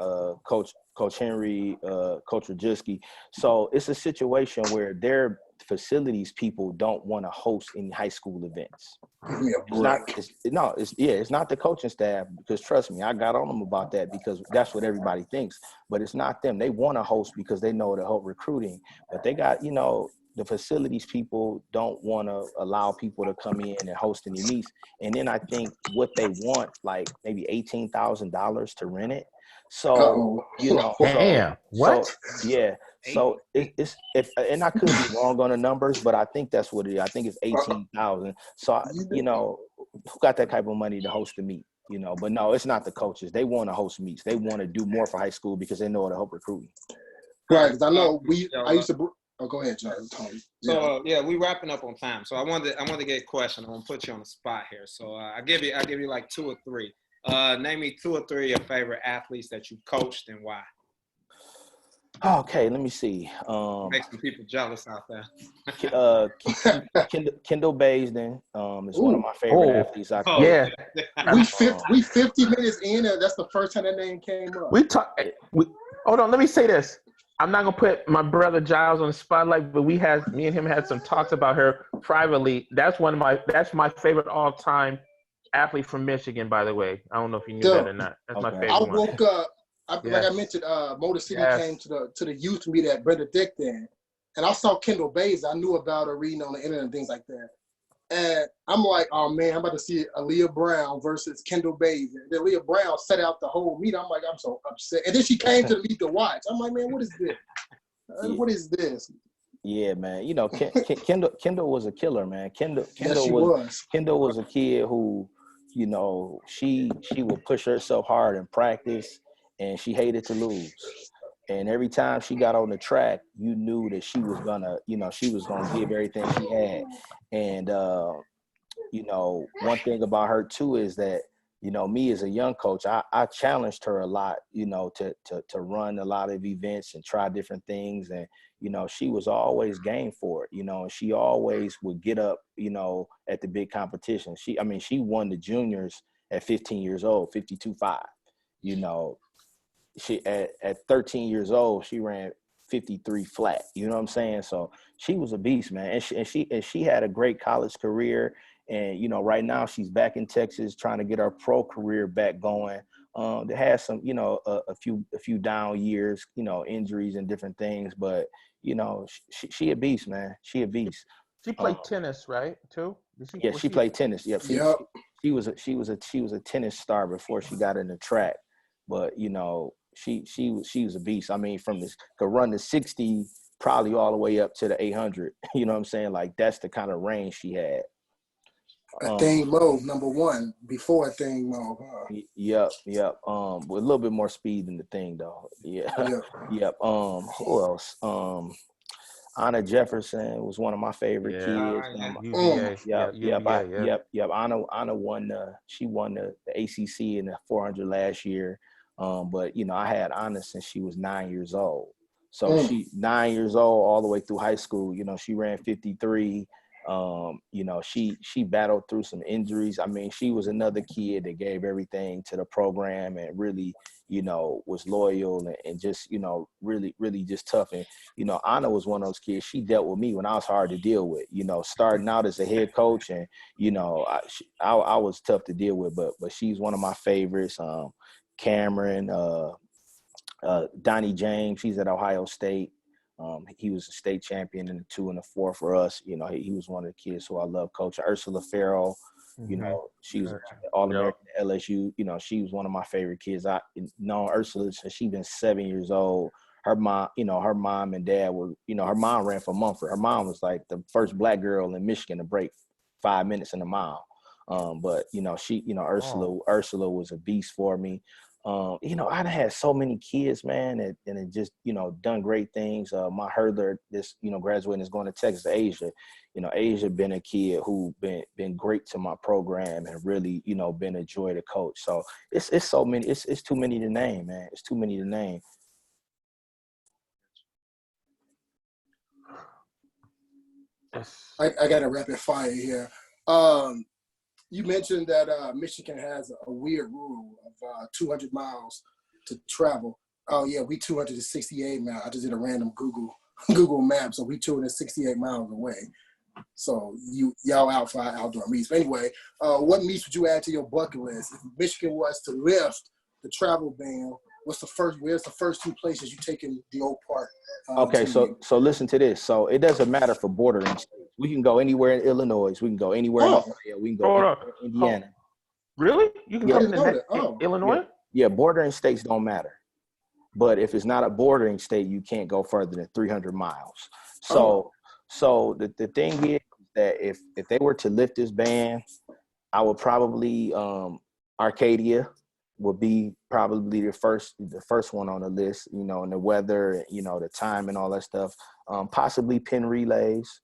Speaker 2: Coach Henry, Coach Rajewski. So it's a situation where their facilities people don't want to host any high school events. It's not the coaching staff, because trust me, I got on them about that, because that's what everybody thinks, but it's not them. They want to host because they know it'll help recruiting, but they got, you know, the facilities people don't want to allow people to come in and host any meets. And then I think what they want, like maybe $18,000 to rent it. So, you know,
Speaker 1: what?
Speaker 2: So, yeah. So it's and I could be wrong on the numbers, but I think that's what it is. I think it's 18,000. So, you know, who got that type of money to host a meet? You know, but no, it's not the coaches. They want to host meets. They want to do more for high school because they know it'll help recruiting.
Speaker 4: Right, because I know I used to. Oh, go ahead, John.
Speaker 3: So we wrapping up on time. So I wanted to get a question. I'm gonna put you on the spot here. So I'll give you like 2 or 3. Name me 2 or 3 of your favorite athletes that you coached and why.
Speaker 2: Okay, let me see.
Speaker 3: Make some people jealous out there.
Speaker 2: Kendall Baisden is one of my favorite athletes. I coached.
Speaker 1: Yeah.
Speaker 4: We 50 minutes in, and that's the first time that name came up.
Speaker 1: Hold on, let me say this. I'm not gonna put my brother Jiles on the spotlight, but me and him had some talks about her privately. That's my favorite all-time athlete from Michigan, by the way. I don't know if you knew that or not. That's my favorite one.
Speaker 4: I woke up, like I mentioned, Motor City came to the youth meet at Benedictine, and I saw Kendall Bays. I knew about her reading on the internet and things like that. And I'm like, oh man, I'm about to see Aaliyah Brown versus Kendall Bays. And then Aaliyah Brown set out the whole meet. I'm like, I'm so upset. And then she came to the meet to watch. I'm like, man, what is this? What is this?
Speaker 2: Yeah, man. You know, Kendall was a killer, man. Kendall was a kid who, you know, she would push herself hard in practice, and she hated to lose. And every time she got on the track, you knew that she was gonna, she was gonna give everything she had. And one thing about her too is that, me as a young coach, I challenged her a lot, to run a lot of events and try different things. And, she was always game for it, and she always would get up, at the big competition. She won the juniors at 15 years old, 52.5, she at 13 years old, she ran 53 flat. You know what I'm saying? So she was a beast, man. And she had a great college career. And, right now she's back in Texas trying to get her pro career back going. They had some, a few down years, injuries and different things, but she a beast, man. She a beast.
Speaker 1: She played tennis, right? Too.
Speaker 2: She played tennis. Yep. She was a tennis star before she got into track, but she was a beast. I mean, could run the 60 probably all the way up to the 800. You know what I'm saying? Like that's the kind of range she had.
Speaker 4: A thing mode, number one, before a thing mode. Huh?
Speaker 2: Yep. With a little bit more speed than the thing though. Yeah. Yep. Who else? Anna Jefferson was one of my favorite kids.
Speaker 1: UVA.
Speaker 2: Yep. Anna won she won the ACC in the 400 last year. But I had Anna since she was 9 years old. So she 9 years old all the way through high school. She ran 53. She battled through some injuries. I mean, she was another kid that gave everything to the program and really, was loyal and just, really, really just tough. And, Anna was one of those kids. She dealt with me when I was hard to deal with, starting out as a head coach. And, I was tough to deal with, but she's one of my favorites. Cameron, Donnie James, he's at Ohio State. He was a state champion in the 2 and the 4 for us. He was one of the kids who I love coaching. Ursula Farrell, she was All-American at LSU. She was one of my favorite kids. I know Ursula since she's been 7 years old. Her mom, her mom and dad were, her mom ran for Mumford. Her mom was like the first black girl in Michigan to break 5 minutes in a mile. But Ursula was a beast for me. I had so many kids, man, and it just, done great things. My hurdler, this, graduating is going to Texas, Asia. Asia been a kid who been great to my program and really, been a joy to coach. So it's so many, it's too many to name, man. It's too many to name.
Speaker 4: I got a rapid fire here. You mentioned that Michigan has a weird rule of 200 miles to travel. Oh yeah, we 268 miles. I just did a random Google Maps, so we 268 miles away. So y'all out for outdoor meets. But anyway, what meets would you add to your bucket list if Michigan was to lift the travel ban? Where's the first 2 places you taking the old park?
Speaker 2: Okay, so listen to this. So it doesn't matter for bordering states. We can go anywhere in Illinois. We can go anywhere in Ohio. We can go in Indiana.
Speaker 1: Really? You can come to Illinois?
Speaker 2: Yeah, bordering states don't matter. But if it's not a bordering state, you can't go further than 300 miles. So the thing is that if they were to lift this ban, I would probably Arcadia would be probably the first one on the list, and the weather, the time and all that stuff. Possibly Penn relays,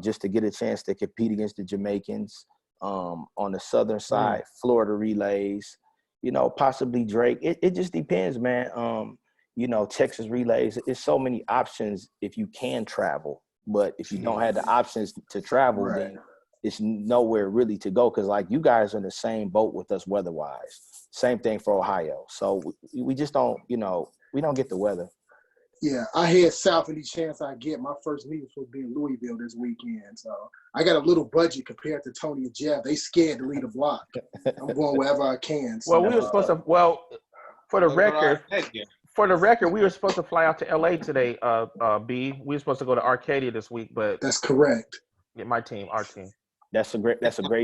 Speaker 2: just to get a chance to compete against the Jamaicans. On the southern side, Florida relays, possibly Drake. It just depends, man. Texas relays. It's so many options if you can travel. But if you don't have the options to travel, then it's nowhere really to go. Because like you guys are in the same boat with us weather-wise. Same thing for Ohio. So we just don't, we don't get the weather.
Speaker 4: Yeah, I head south any chance I get. My first meeting was supposed to be in Louisville this weekend. So I got a little budget compared to Tony and Jeff. They scared to leave the block. I'm going wherever I can. So,
Speaker 1: well, we were supposed to, for the record, we were supposed to fly out to LA today, B. We were supposed to go to Arcadia this week, but
Speaker 4: that's correct.
Speaker 1: Yeah, our team.
Speaker 2: That's a great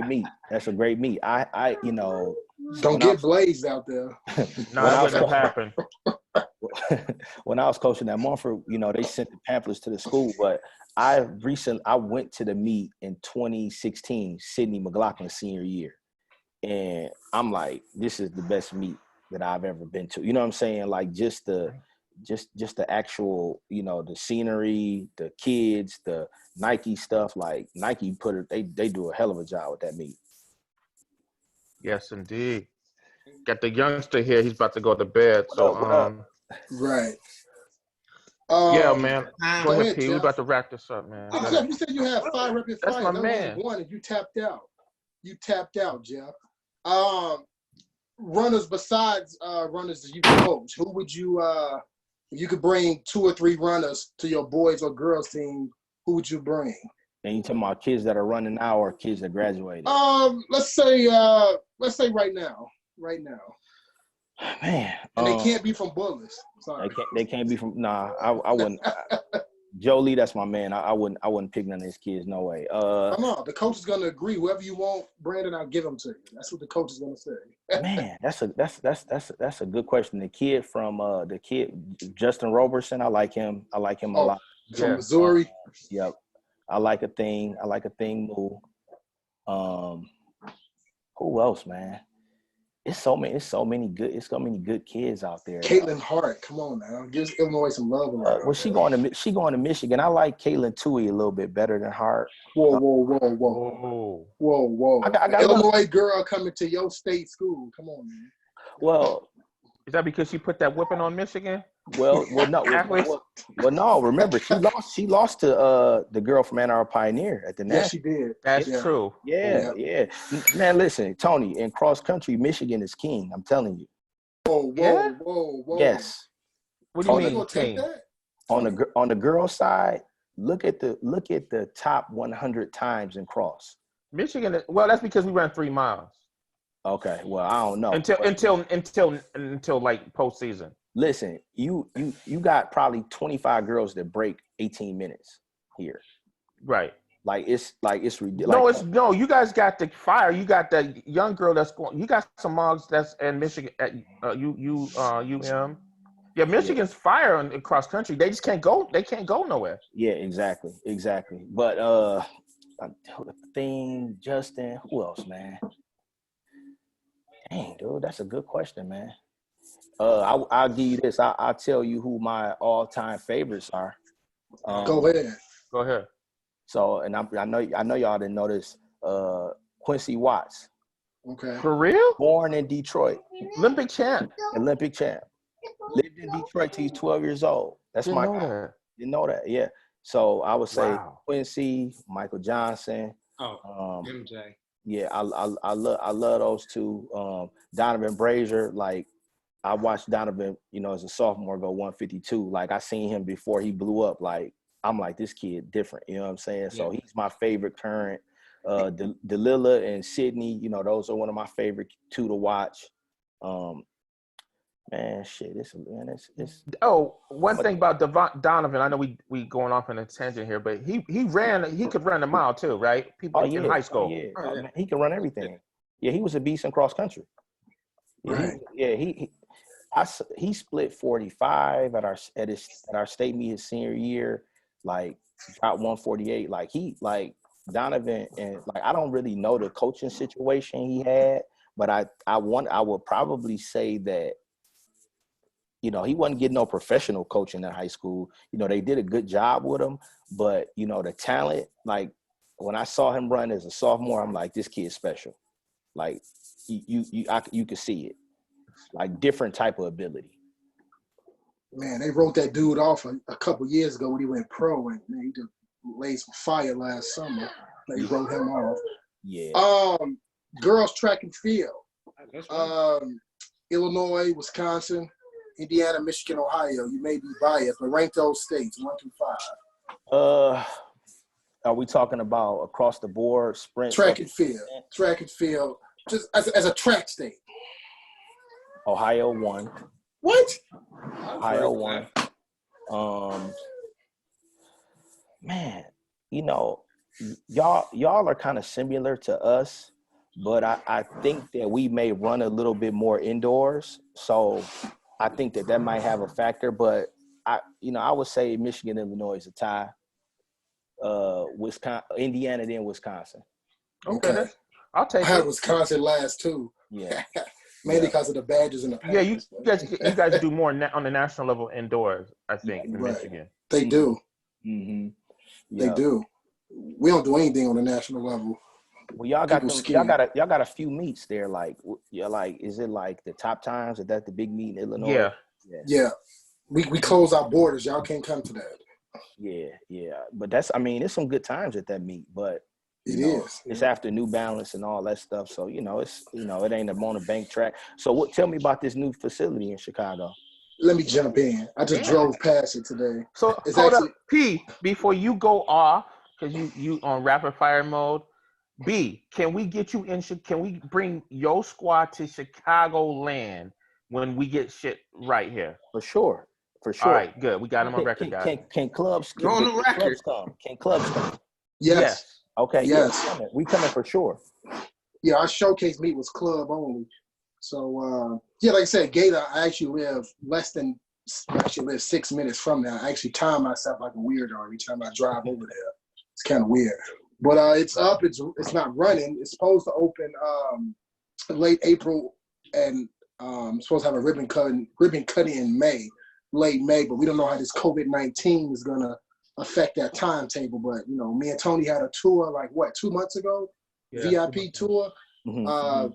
Speaker 2: meet. That's a great meet. I
Speaker 4: don't get blazed out there.
Speaker 1: No, that wouldn't have happened.
Speaker 2: When I was coaching at Mumford, they sent the pamphlets to the school, but I went to the meet in 2016, Sidney McLaughlin's senior year. And I'm like, this is the best meet that I've ever been to. You know what I'm saying? Like just the just the actual, the scenery, the kids, the Nike stuff. Like Nike they do a hell of a job with that meet.
Speaker 1: Yes, indeed. Got the youngster here. He's about to go to bed. So,
Speaker 4: right.
Speaker 1: Yeah, man. Go ahead, P.
Speaker 4: Jeff.
Speaker 1: We about to wrap this up, man.
Speaker 4: Jeff, you said you had 5 rapid
Speaker 1: That's
Speaker 4: fires.
Speaker 1: my
Speaker 4: That
Speaker 1: man.
Speaker 4: was one, and you tapped out. You tapped out, Jeff. Runners besides runners that you coach, who would you if you could bring 2 or 3 runners to your boys or girls team, who would you bring?
Speaker 2: And you talking about kids that are running now or kids that graduated?
Speaker 4: Let's say right now.
Speaker 2: Man,
Speaker 4: and they can't be from Bullis. Sorry,
Speaker 2: they can't be from. Nah, I wouldn't. Jolie, that's my man. I wouldn't pick none of his kids. No way.
Speaker 4: Come on, the coach is gonna agree. Whoever you want, Brandon, I'll give them to you. That's what the coach is gonna say.
Speaker 2: Man, that's a good question. The kid Justin Roberson, I like him. I like him a lot.
Speaker 4: From Missouri.
Speaker 2: Yep. I like a thing move. Who else, man? It's so many good kids out there.
Speaker 4: Caitlin Hart, come on now, give Illinois some love.
Speaker 2: Well, she going to Michigan. I like Caitlin Tui a little bit better than Hart.
Speaker 4: Whoa. I got Illinois girl coming to your state school. Come on, man.
Speaker 2: Well,
Speaker 1: is that because she put that whipping on Michigan?
Speaker 2: No. No. Remember, she lost to the girl from Ann Arbor Pioneer at the National.
Speaker 4: Yes, she did.
Speaker 1: That's true.
Speaker 2: Yeah. Man, listen, Tony, in cross country, Michigan is king. I'm telling you.
Speaker 4: Whoa.
Speaker 2: Yes.
Speaker 1: What do you mean, king?
Speaker 2: On the girl side, look at the top 100 times in cross.
Speaker 1: Michigan. Well, that's because we ran 3 miles.
Speaker 2: Okay. Well, I don't know
Speaker 1: until like postseason.
Speaker 2: Listen, you got probably 25 girls that break 18 minutes here.
Speaker 1: Right.
Speaker 2: Like it's ridiculous.
Speaker 1: No, you guys got the fire. You got the young girl that's going. You got some mogs that's in Michigan at UM. Yeah, Michigan's fire in cross country. They just can't go. They can't go nowhere.
Speaker 2: Yeah, exactly. But Justin, who else, man? Dang, dude, that's a good question, man. I'll give you this. I'll tell you who my all-time favorites are.
Speaker 4: Go ahead.
Speaker 2: So, and I know y'all didn't know this. Quincy Watts.
Speaker 4: Okay.
Speaker 1: For real?
Speaker 2: Born in Detroit.
Speaker 1: Olympic champ.
Speaker 2: Lived in Detroit till he's 12 years old. That's
Speaker 1: Didn't know that.
Speaker 2: You know that, yeah. So I would say
Speaker 1: Wow.
Speaker 2: Quincy, Michael Johnson.
Speaker 3: MJ.
Speaker 2: Yeah, I love those two. Donovan Brazier, like I watched Donovan, as a sophomore go 152. Like I seen him before he blew up. Like I'm like, this kid different. You know what I'm saying? So he's my favorite current. Delila and Sydney, those are one of my favorite 2 to watch. Man, shit, it's.
Speaker 1: Oh, one thing about Donovan, I know we going off on a tangent here, but he could run a mile too, right? People in high school.
Speaker 2: Man, he can run everything. Yeah, he was a beast in cross country.
Speaker 4: Right.
Speaker 2: He split 45 at our state meet his senior year, like got 148. Like Donovan, and like I don't really know the coaching situation he had, but I would probably say that he wasn't getting no professional coaching in high school. They did a good job with him, but the talent, like when I saw him run as a sophomore, I'm like, this kid's special. Like you could see it, like different type of ability.
Speaker 4: Man, they wrote that dude off a couple years ago when he went pro, and man, he just laid some fire last summer. They wrote him off.
Speaker 2: Yeah.
Speaker 4: Girls track and field.
Speaker 3: That's right.
Speaker 4: Illinois, Wisconsin, Indiana, Michigan, Ohio. You may be biased, but rank those states 1 through 5.
Speaker 2: Are we talking about across the board sprint?
Speaker 4: Track and field. Just as a track state.
Speaker 2: Ohio 1.
Speaker 4: What?
Speaker 2: Ohio 1. Man, y'all are kind of similar to us, but I think that we may run a little bit more indoors. So I think that might have a factor, but I would say Michigan, Illinois is a tie. Indiana, then Wisconsin.
Speaker 1: Okay. I'll take
Speaker 4: I had
Speaker 1: it.
Speaker 4: Wisconsin last too.
Speaker 2: Yeah.
Speaker 4: mainly because of the badges and the
Speaker 1: Yeah,
Speaker 4: Packers.
Speaker 1: you guys do more on the national level indoors, I think, in Michigan.
Speaker 4: They do.
Speaker 2: Mm-hmm.
Speaker 4: They do. We don't do anything on the national level.
Speaker 2: Well, y'all got a few meets there. Like, is it like the top times? Is that the big meet in Illinois?
Speaker 4: Yeah. We close our borders. Y'all can't come to that.
Speaker 2: Yeah. But there's some good times at that meet, but it's after New Balance and all that stuff. So, it ain't on a bank track. So tell me about this new facility in Chicago.
Speaker 4: Let me jump in. I just drove past it today.
Speaker 1: So hold up, P, before you go off, because you on rapid fire mode. B, can we get you in? Can we bring your squad to Chicagoland when we get shit right here?
Speaker 2: For sure.
Speaker 1: All right, good. We got him on record, guys.
Speaker 2: Can clubs
Speaker 3: go on the record?
Speaker 2: Can clubs come?
Speaker 4: Yes.
Speaker 2: Okay.
Speaker 4: Yes.
Speaker 2: Yeah, we coming for sure.
Speaker 4: Yeah, our showcase meet was club only. So like I said, Gator, I actually live 6 minutes from there. I actually time myself like a weirdo every time I drive over there. It's kind of weird. But it's up. It's not running. It's supposed to open late April, and supposed to have a ribbon cutting in late May. But we don't know how this COVID-19 is gonna affect that timetable. But me and Tony had a tour 2 months ago, VIP tour.
Speaker 2: Mm-hmm.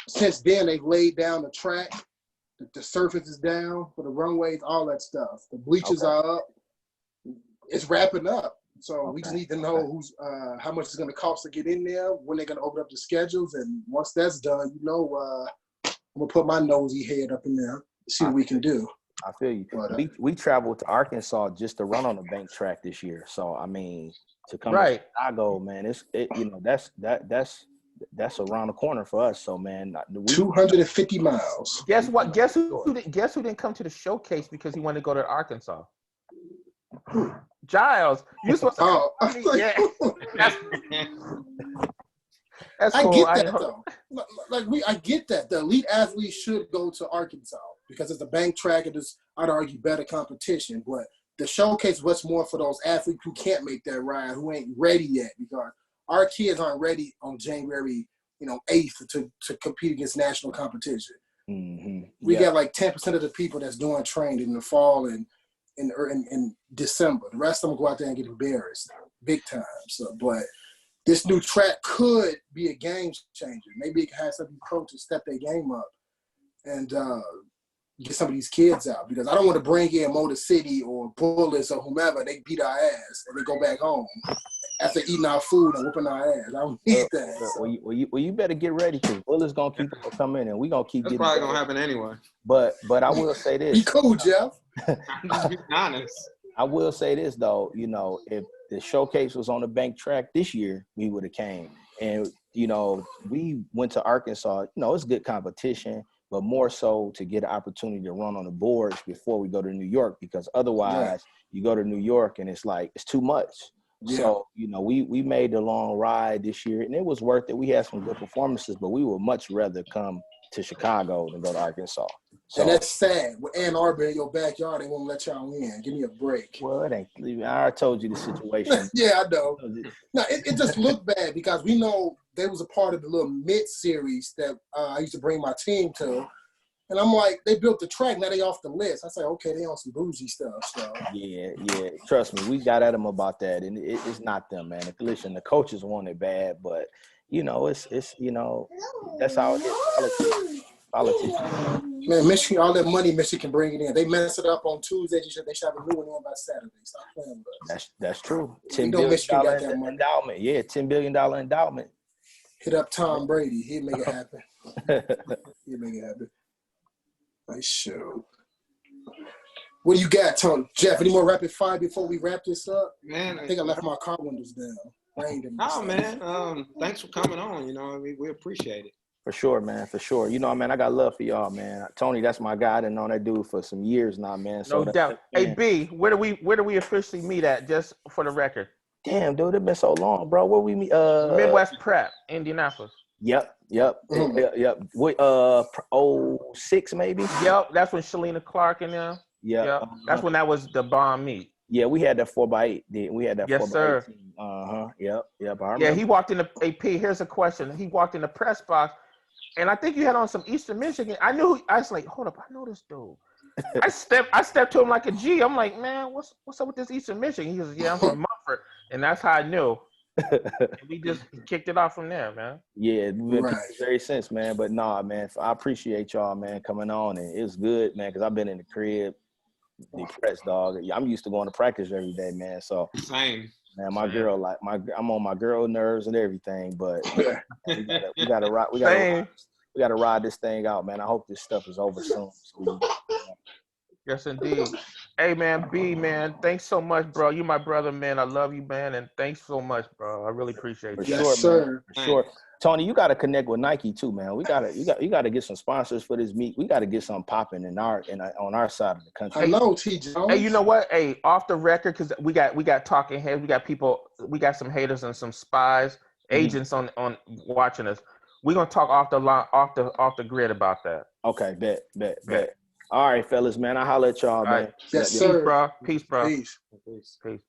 Speaker 4: Since then, they've laid down the track. The surface is down for the runways, all that stuff. The bleachers are up. It's wrapping up. So we just need to know how much it's going to cost to get in there, when they're going to open up the schedules. And once that's done, I'm going to put my nosy head up in there, see what we can do.
Speaker 2: I feel you. But, we traveled to Arkansas just to run on the bank track this year. So, to come to Chicago, man, that's around the corner for us. So, man,
Speaker 4: 250 miles.
Speaker 1: Guess what? Guess who didn't come to the showcase because he wanted to go to Arkansas? Jiles. You supposed to that's cool.
Speaker 4: I get that though. I get that. The elite athletes should go to Arkansas because it's a bank track and it's, I'd argue, better competition. But the showcase was more for those athletes who can't make that ride, who ain't ready yet, because our kids aren't ready on January 8th to compete against national competition.
Speaker 2: Mm-hmm.
Speaker 4: We got 10% of the people that's doing training in the fall and in December. The rest of them go out there and get embarrassed big time. So, but this new track could be a game changer. Maybe it can have some coaches step their game up and get some of these kids out, because I don't want to bring in Motor City or Bullets or whomever. They beat our ass and they go back home after eating our food and whooping our ass. I don't need that.
Speaker 2: So. Well, you better get ready, because Bullets gonna keep coming, and we gonna keep.
Speaker 3: That's probably gonna happen anyway.
Speaker 2: But I will say this.
Speaker 4: Be cool, Jeff.
Speaker 3: I'm just being honest.
Speaker 2: I will say this though, if the showcase was on the bank track this year, we would have came. And we went to Arkansas. It's good competition, but more so to get an opportunity to run on the boards before we go to New York, because otherwise you go to New York and it's too much. Yeah. So, we made the long ride this year, and it was worth it. We had some good performances, but we would much rather come to Chicago than go to Arkansas. So,
Speaker 4: and that's sad. With Ann Arbor in your backyard, they won't let y'all in. Give me a break.
Speaker 2: Well, it ain't. I already told you the situation.
Speaker 4: Yeah, I know. No, it just looked bad, because we know they was a part of the little mid-series that I used to bring my team to. And I'm like, they built the track, now they off the list. I say, okay, they on some bougie stuff. So
Speaker 2: yeah. Trust me, we got at them about that, and it's not them, man. Listen, the coaches want it bad, but it's that's how it is. Politicians.
Speaker 4: Man, Michigan, all that money Michigan can bring it in. They mess it up on Tuesday. They should have a new one in by Saturday. Stop playing with us.
Speaker 2: That's true. $10 billion endowment. Yeah, $10 billion endowment.
Speaker 4: Hit up Tom Brady. He'd make it happen. Nice show. What do you got, Tony? Jeff, any more rapid fire before we wrap this up?
Speaker 3: Man,
Speaker 4: I think I left my car windows down.
Speaker 3: Oh, man. Thanks for coming on. We appreciate it.
Speaker 2: For sure, man. For sure. Man, I got love for y'all, man. Tony, that's my guy. I've known that dude for some years now, man.
Speaker 1: No doubt. Hey, B, where do we officially meet at, just for the record?
Speaker 2: Damn, dude, it's been so long, bro. Where we meet?
Speaker 1: Midwest Prep, Indianapolis.
Speaker 2: Yep.
Speaker 1: Mm-hmm.
Speaker 2: Wait, 06 maybe?
Speaker 1: Yep, that's when Shalina Clark and them.
Speaker 2: Yep.
Speaker 1: That's when that was the bomb meet.
Speaker 2: Yeah, we had that 4x8. We had that 4x8
Speaker 1: yes, sir.
Speaker 2: Team. Yep.
Speaker 1: Yeah, he walked in the AP. Here's a question. He walked in the press box. And I think you had on some Eastern Michigan. I was like, hold up, I know this dude. I stepped to him like a G. I'm like, man, what's up with this Eastern Michigan? He goes, yeah, I'm from Mumford. And that's how I knew. And we just kicked it off from there, man.
Speaker 2: Yeah, we've been very since, man. But nah, man, I appreciate y'all, man, coming on. And it was good, man, because I've been in the crib depressed, dog. I'm used to going to practice every day, man. So
Speaker 3: same.
Speaker 2: Man, my girl, I'm on my girl nerves and everything, but we gotta ride this thing out, man. I hope this stuff is over soon.
Speaker 1: Yes, indeed. Hey, man, B, man, thanks so much, bro. You my brother, man. I love you, man, and thanks so much, bro. I really appreciate it.
Speaker 4: Yes, sir.
Speaker 2: Man. For sure. Tony, you got to connect with Nike too, man. You got to get some sponsors for this meet. We got to get something popping on our side of the country.
Speaker 4: I know, T. Jones.
Speaker 1: Hey, you know what? Hey, off the record, because we got talking heads, we got people, we got some haters and some spies, agents on watching us. We're gonna talk off the grid about that.
Speaker 2: Okay, bet. All right, fellas, man. I'll holler at y'all, man.
Speaker 4: Yes, sir.
Speaker 1: Peace, bro.
Speaker 4: Peace.
Speaker 1: Peace.